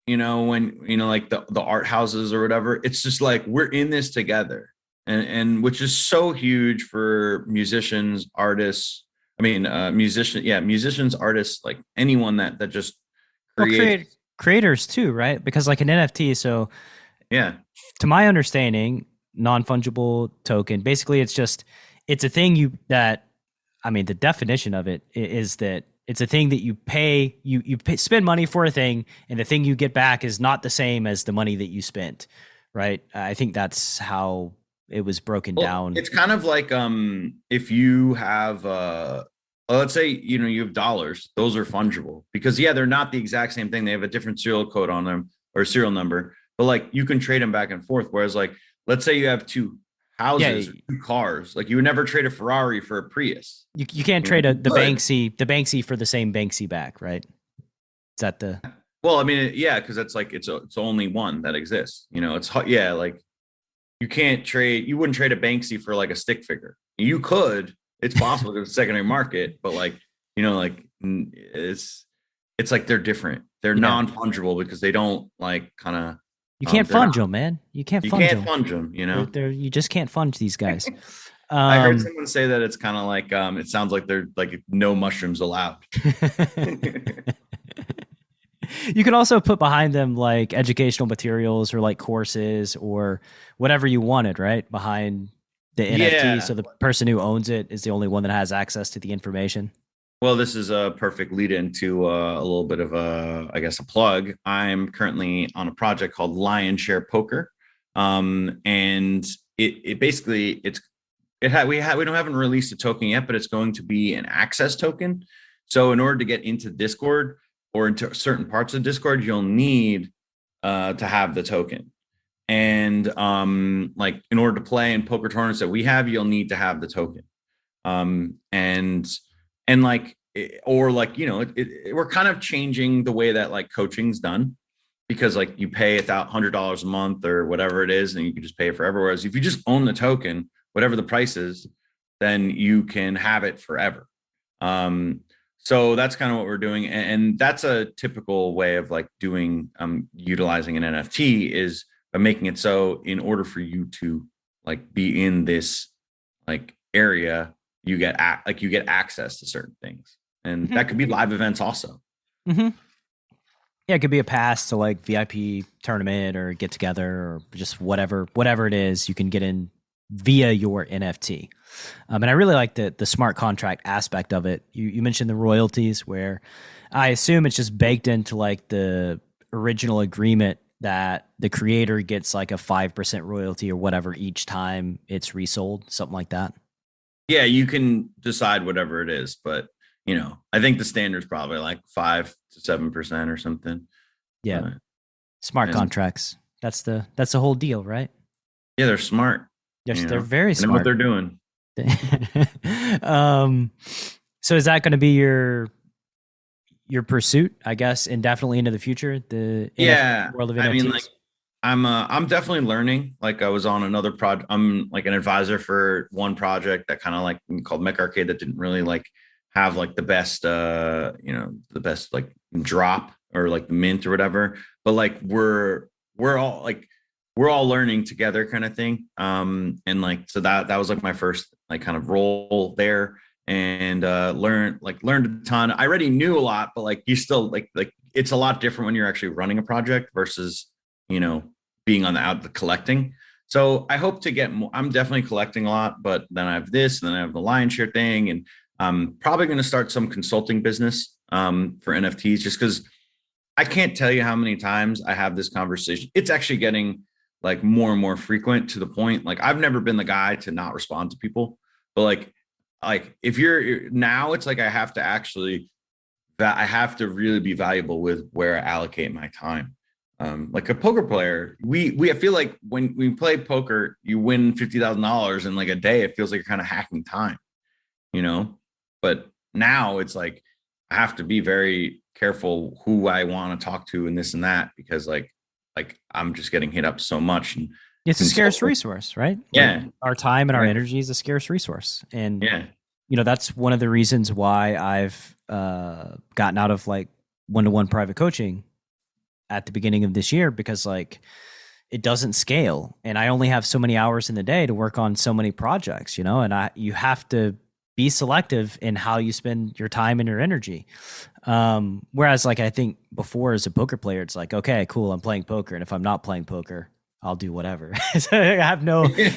when, like the art houses or whatever, it's just like, we're in this together. And which is so huge for musicians, artists. I mean, musicians, artists, like anyone that just creates. Creators too, right? Because like an NFT, so yeah, to my understanding, non-fungible token, basically it's a thing the definition of it is that it's a thing that you pay, spend money for a thing, and the thing you get back is not the same as the money that you spent, right? I think that's how it was broken down. It's kind of like if you have let's say you have dollars, those are fungible, because they're not the exact same thing. They have a different serial code on them, or serial number, but like you can trade them back and forth. Whereas like let's say you have two houses, Yeah. or two cars. Like you would never trade a Ferrari for a Prius. You can't trade the Banksy for the same Banksy back, right? Is that the? Well, I mean, yeah, because it's like it's only one that exists. It's yeah, like you wouldn't trade a Banksy for like a stick figure. You could, it's possible to the secondary market, but like, like it's like they're different. They're non-fungible because they don't like kind of. You can't funge them, man. You can't funge them. You just can't funge these guys. I heard someone say that it's kind of like it sounds like they're like no mushrooms allowed. You can also put behind them like educational materials or like courses or whatever you wanted, right? Behind the NFT. So the person who owns it is the only one that has access to the information. Well, this is a perfect lead into a little bit of a plug. I'm currently on a project called Lion Share Poker. And it basically we haven't released a token yet, but it's going to be an access token. So in order to get into Discord or into certain parts of Discord, you'll need to have the token. And like in order to play in poker tournaments that we have, you'll need to have the token. And like, or like, we're kind of changing the way that like coaching's done, because like you pay $100 a month or whatever it is, and you can just pay it forever. Whereas if you just own the token, whatever the price is, then you can have it forever. So that's kind of what we're doing. And that's a typical way of like doing, utilizing an NFT is by making it so in order for you to like be in this like area, you get access to certain things. And that could be live events also. Mm-hmm. Yeah, it could be a pass to like VIP tournament or get together or just whatever it is you can get in via your NFT. And I really like the smart contract aspect of it. You mentioned the royalties, where I assume it's just baked into like the original agreement that the creator gets like a 5% royalty or whatever each time it's resold, something like that. Yeah, you can decide whatever it is, but I think the standard is probably like 5 to 7% or something. Yeah. Smart contracts. That's the whole deal, right? Yeah, they're smart. Yes, they're very smart. They know what they're doing. So is that going to be your pursuit, I guess, indefinitely into the future? The world of NFTs? I mean, like I'm definitely learning. Like I was on another project. I'm like an advisor for one project that kind of like called Mech Arcade that didn't really like have like the best, the best like drop or like the mint or whatever. But like we're all learning together kind of thing. And like, so that was like my first like kind of role there, and learned a ton. I already knew a lot, but like you still like it's a lot different when you're actually running a project versus, being on the collecting. So I hope to get more. I'm definitely collecting a lot, but then I have this, and then I have the Lion Share thing, and I'm probably going to start some consulting business for NFTs, just because I can't tell you how many times I have this conversation. It's actually getting like more and more frequent, to the point like I've never been the guy to not respond to people, but like if you're now, it's like I have to really be valuable with where I allocate my time. Like a poker player, I feel like when we play poker, you win $50,000 in like a day. It feels like you're kind of hacking time, but now it's like I have to be very careful who I want to talk to and this and that, because like I'm just getting hit up so much. And it's a scarce resource, right? Yeah. Like our time and our energy is a scarce resource. And, yeah, that's one of the reasons why I've gotten out of like one-to-one private coaching at the beginning of this year, because like it doesn't scale, and I only have so many hours in the day to work on so many projects, and you have to be selective in how you spend your time and your energy. Whereas like, I think before as a poker player, it's like, okay, cool, I'm playing poker. And if I'm not playing poker, I'll do whatever. So I have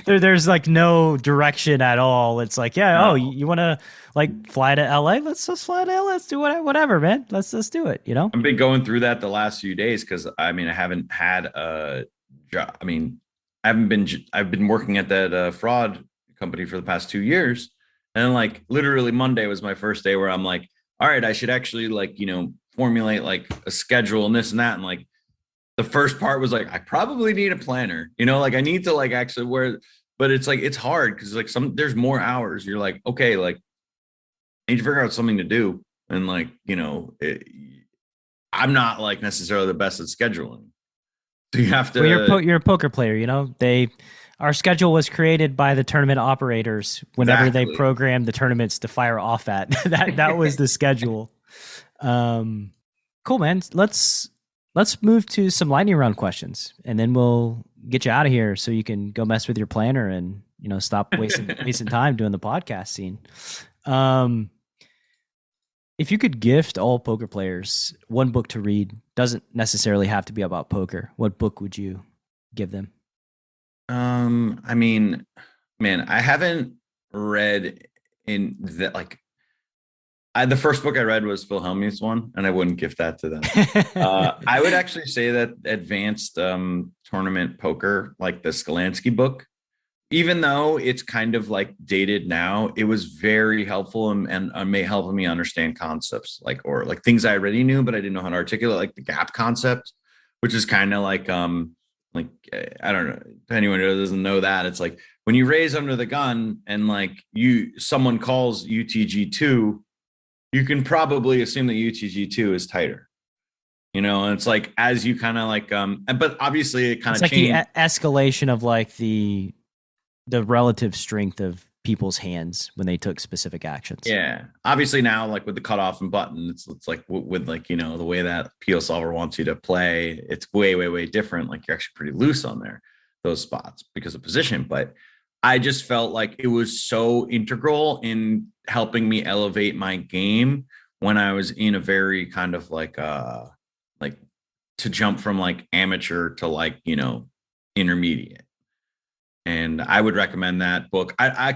there's like no direction at all. It's like, yeah, no. You want to like fly to LA? Let's just fly to LA. Let's do whatever, man. Let's just do it. I've been going through that the last few days, because I mean, I haven't had a job. I mean, I've been working at that fraud company for the past 2 years. And like literally Monday was my first day where I'm like, all right, I should actually like, formulate like a schedule and this and that. And like, the first part was like, I probably need a planner, like I need to like actually but it's like, it's hard because like there's more hours. You're like, okay, like I need to figure out something to do. And like, I'm not like necessarily the best at scheduling. So you have to. Well, you're a poker player, our schedule was created by the tournament operators whenever they programmed the tournaments to fire off at. that was the schedule. Cool, man. Let's move to some lightning round questions, and then we'll get you out of here so you can go mess with your planner and stop wasting time doing the podcast scene. If you could gift all poker players one book to read, doesn't necessarily have to be about poker, what book would you give them? I mean, man, I haven't read in that like the first book I read was Phil Hellmuth's one, and I wouldn't gift that to them. I would actually say that Advanced Tournament Poker, like the Skalansky book, even though it's kind of like dated now, it was very helpful and may help me understand concepts or things I already knew, but I didn't know how to articulate, like the gap concept, which is kind of like I don't know if anyone who doesn't know that. It's like when you raise under the gun and like someone calls UTG2, you can probably assume that UTG2 is tighter, and it's like as you kind of like but obviously it kind of changed. Like the escalation of like the relative strength of people's hands when they took specific actions. Yeah. Obviously now, like with the cutoff and button, it's like with like, the way that PO Solver wants you to play, it's way, way, way different. Like you're actually pretty loose on those spots because of position. But I just felt like it was so integral in helping me elevate my game when I was in a very kind of like to jump from like amateur to like, intermediate. And I would recommend that book. I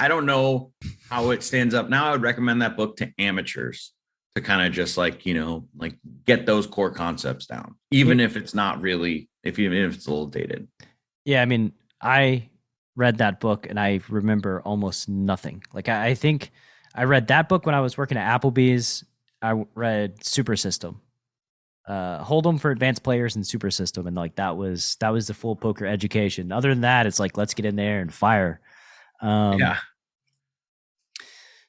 don't know how it stands up now. I would recommend that book to amateurs to kind of just like, like get those core concepts down, even if it's not really, even if it's a little dated. Yeah. I mean, I read that book and I remember almost nothing. Like I think I read that book when I was working at Applebee's. I read Super System. Hold'em for advanced players and Super System, and like that was the full poker education. Other than that, it's like let's get in there and fire. Yeah.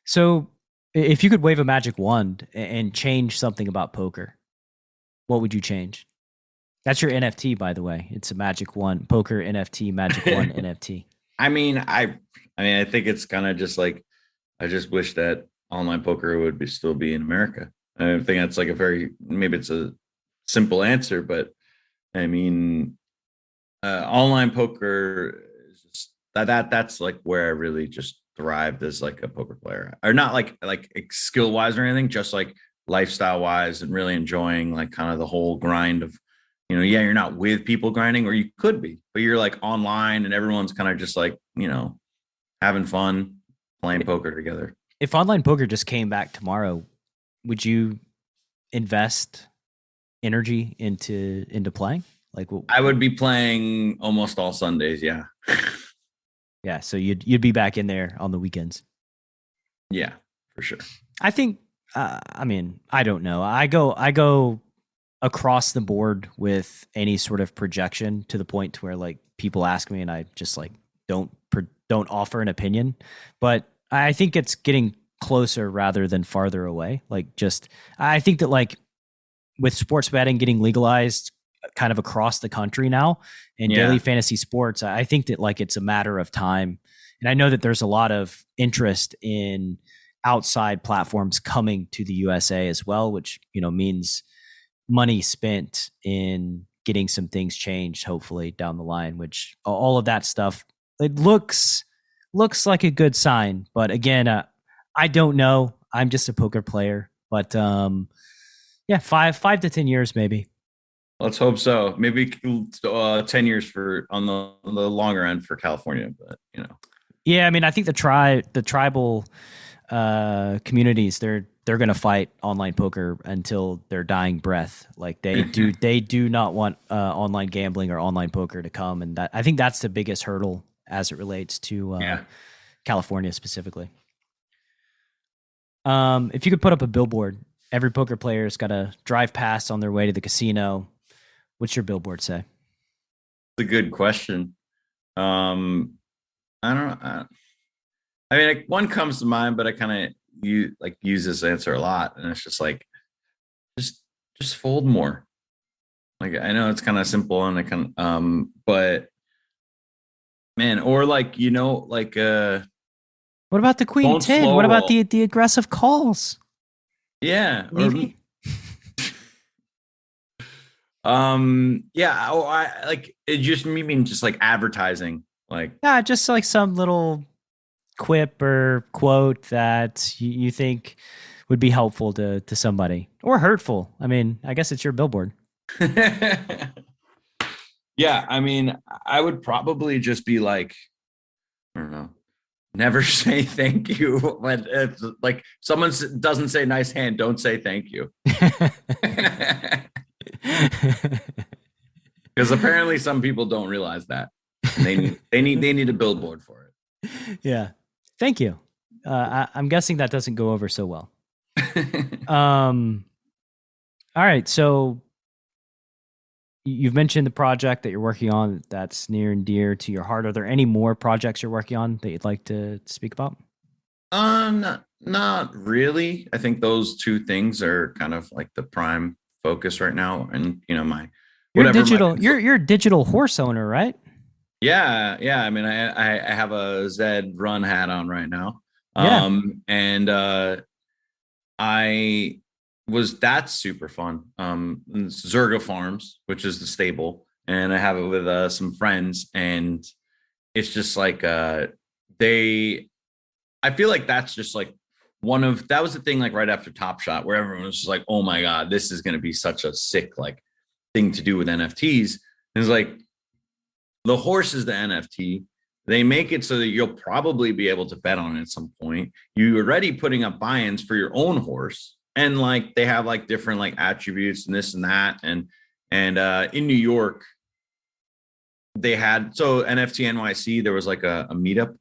So, if you could wave a magic wand and change something about poker, what would you change? That's your NFT, by the way. It's a magic wand poker NFT, magic wand NFT. I mean, I think it's kind of just like I just wish that online poker would still be in America. I think that's like maybe it's a simple answer, but I mean, online poker is just that's like where I really just thrived as like a poker player, or not like skill wise or anything, just like lifestyle wise, and really enjoying like kind of the whole grind of, you're not with people grinding, or you could be, but you're like online and everyone's kind of just like, having fun playing poker together. If online poker just came back tomorrow, would you invest energy into playing? Like I would be playing almost all Sundays. Yeah. Yeah. So you'd be back in there on the weekends. Yeah, for sure. I think, I mean, I don't know. I go across the board with any sort of projection to the point to where like people ask me and I just like don't offer an opinion, but I think it's getting closer rather than farther away. Like I think that like with sports betting getting legalized kind of across the country now and daily fantasy sports, I think that like it's a matter of time. And I know that there's a lot of interest in outside platforms coming to the USA as well, which, means money spent in getting some things changed, hopefully down the line, which all of that stuff, it looks like a good sign. But again, I don't know. I'm just a poker player, but 5 to 10 years, maybe. Let's hope so. Maybe 10 years on the longer end for California, but Yeah, I mean, I think the tribal communities, they're going to fight online poker until their dying breath. Like they do not want online gambling or online poker to come, and I think that's the biggest hurdle as it relates to California specifically. If you could put up a billboard, every poker player's got to drive past on their way to the casino. What's your billboard say? It's a good question. I don't know. I mean, like, one comes to mind, but I kind of use this answer a lot, and it's just like, just fold more. Like, I know it's kind of simple, and I can, but man, or like, What about the Queen don't 10? slow What about roll. the aggressive calls? Yeah, Levy? yeah. Oh, I like it. Just me mean just like advertising, like. Yeah, just like some little quip or quote that you think would be helpful to somebody or hurtful. I mean, I guess it's your billboard. Yeah, I mean, I would probably just be like, I don't know, never say thank you. When if like someone doesn't say nice hand, don't say thank you. Because apparently some people don't realize that. And they need a billboard for Yeah. Thank you. I'm guessing that doesn't go over so well. it. All right. So you've mentioned the project that you're working on that's near and dear to your heart. Are there any more projects you're working on that you'd like to speak about? Not really. I think those two things are kind of like the prime focus right now. And my You're whatever digital. my You're a digital horse owner, right? yeah. I mean, I have a Zed run hat on right now. Yeah. And that's super fun. Zerga Farms, which is the stable, and I have it with some friends, and it's just like I feel like that's just like that was the thing, like right after Top Shot, where everyone was just like, oh my God, this is going to be such a sick like thing to do with NFTs. And it's like, the horse is the NFT. They make it so that you'll probably be able to bet on it at some point. You're already putting up buy-ins for your own horse. And like they have like different like attributes and this and that. And in New York, they had NFT NYC, there was like a meetup,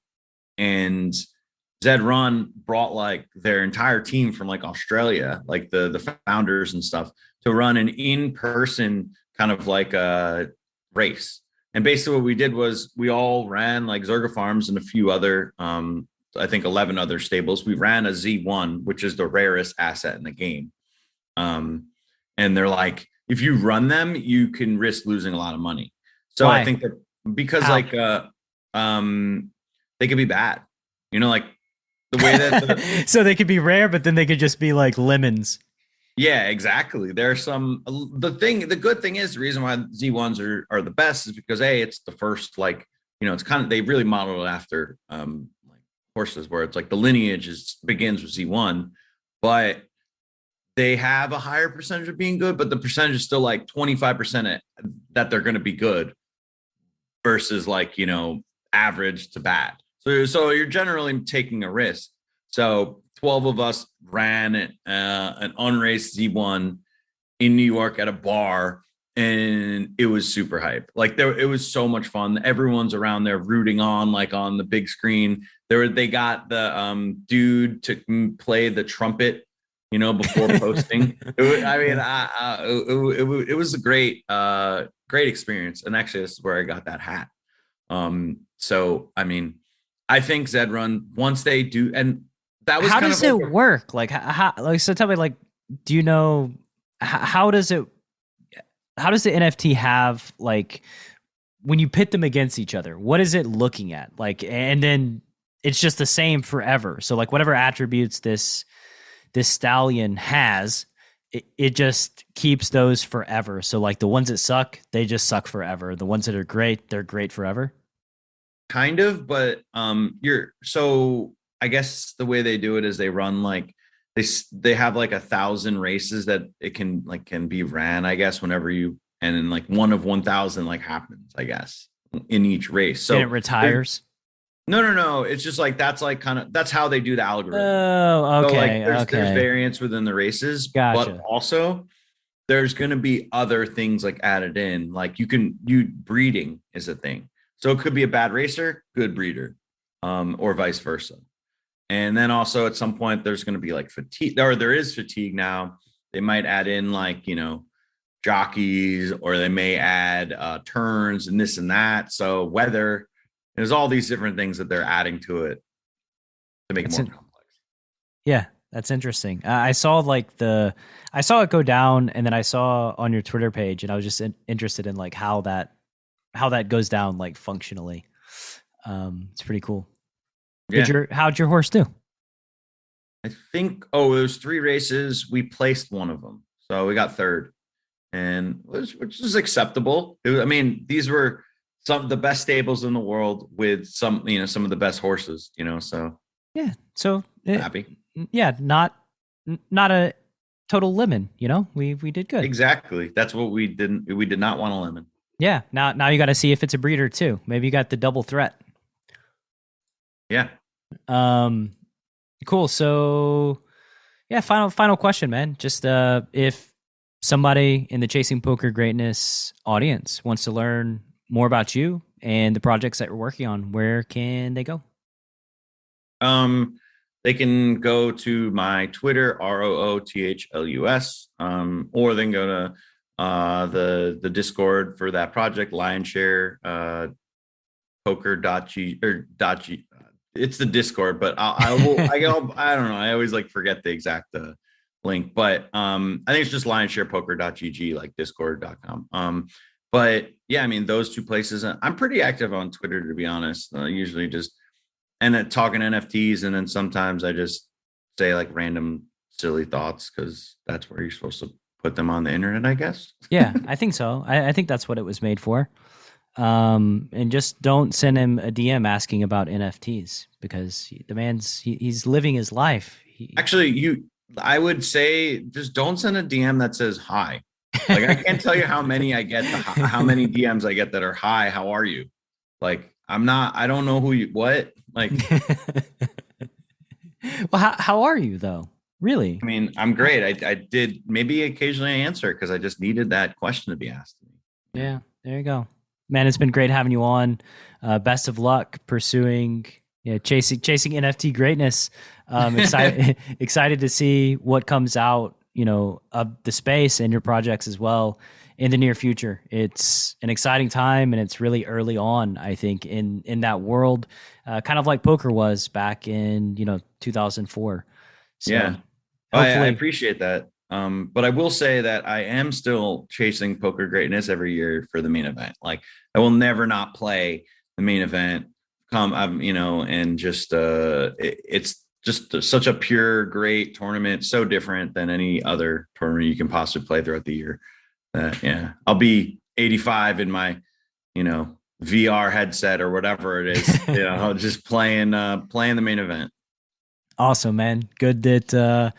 and Zed Run brought like their entire team from like Australia, like the founders and stuff, to run an in-person kind of like a race. And basically what we did was we all ran like Zerga Farms and a few other, I think 11 other stables. We ran a Z1, which is the rarest asset in the game. And they're like, if you run them, you can risk losing a lot of money. So Why? I think that because How? like they could be bad, like the way that So they could be rare, but then they could just be like lemons. yeah, exactly. There's the good thing is the reason why Z1s are the best is because it's the first, like, it's kind of, they really model it after like horses, where it's like the lineage begins with Z1, but they have a higher percentage of being good, but the percentage is still like 25% that they're going to be good versus like, average to bad. So you're generally taking a risk. So 12 of us ran an unraced Z1 in New York at a bar, and it was super hype. Like it was so much fun. Everyone's around there rooting on, like on the big screen. They got the dude to play the trumpet, before posting. It was a great experience. And actually, this is where I got that hat. So I mean, I think Zed Run, once they do, and that was how kind does of it like work? Like, so tell me, like, do you know how does the NFT have, like, when you pit them against each other, what is it looking at? Like, and then it's just the same forever. So like whatever attributes this stallion has, it just keeps those forever. So like the ones that suck, they just suck forever. The ones that are great, they're great forever. kind of, but I guess the way they do it is they run like they have like 1,000 races that it can be ran, I guess, whenever and then like one of 1,000 like happens, I guess, in each race. So Then it retires. No. It's just like that's how they do the algorithm. Oh, So okay, like there's okay, variance within the races, gotcha. but also there's going to be other things like added in. Like breeding is a thing. So it could be a bad racer, good breeder, or vice versa. And then also at some point there's going to be like fatigue, or there is fatigue now. They might add in like, jockeys, or they may add turns and this and that. So weather, there's all these different things that they're adding to it to make it more complex. Yeah, that's interesting. I saw it go down, and then I saw on your Twitter page, and I was just interested in like how that goes down like functionally. It's pretty cool. Yeah. How'd your horse do? I think, there's 3 races. We placed one of them. So we got third, and which is acceptable. These were some of the best stables in the world with some of the best horses, so. Yeah. So happy. Yeah. Not a total lemon, we did good. Exactly. That's what we did not want a lemon. Yeah. Now you got to see if it's a breeder too. Maybe you got the double threat. Yeah. Cool. So yeah, final question, man. Just if somebody in the Chasing Poker Greatness audience wants to learn more about you and the projects that you're working on, where can they go? They can go to my Twitter, ROOTHLUS, or they can go to the Discord for that project, Lionshare, poker.g or .g. It's the Discord, but I don't know. I always forget the exact link, but I think it's just lionSharePoker.gg, like discord.com. But yeah, those 2 places. I'm pretty active on Twitter, to be honest. Usually just talking NFTs, and then sometimes I just say random silly thoughts, because that's where you're supposed to put them on the internet, I guess. Yeah, I think so. I think that's what it was made for. And just don't send him a DM asking about NFTs, because the man's he's living his life. I would say just don't send a DM that says hi. I can't tell you how many I get, how many DMs I get that are hi, how are you? I don't know what. Well, how are you though? Really? I'm great. I did maybe occasionally I answer because I just needed that question to be asked. Yeah, there you go. Man, it's been great having you on. Best of luck pursuing, chasing NFT greatness. Excited to see what comes out, of the space and your projects as well in the near future. It's an exciting time, and it's really early on, I think, in that world, kind of like poker was back in 2004. So yeah, I appreciate that. But I will say that I am still chasing poker greatness every year for the main event. I will never not play the main event. And just it's just such a pure, great tournament, so different than any other tournament you can possibly play throughout the year. Yeah, I'll be 85 in my, VR headset or whatever it is, just playing the main event. Awesome, man. Good that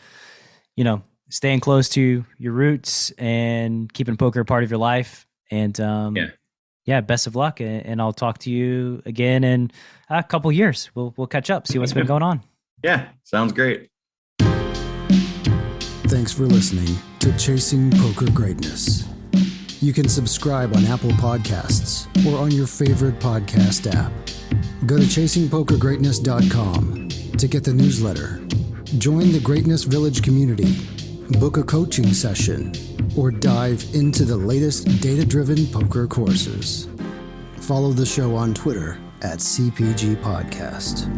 staying close to your roots and keeping poker a part of your life. And yeah, best of luck. And I'll talk to you again in a couple years. We'll catch up, see what's been going on. Yeah, sounds great. Thanks for listening to Chasing Poker Greatness. You can subscribe on Apple Podcasts or on your favorite podcast app. Go to chasingpokergreatness.com to get the newsletter. Join the Greatness Village community, book a coaching session, or dive into the latest data-driven poker courses. Follow the show on Twitter @CPG Podcast.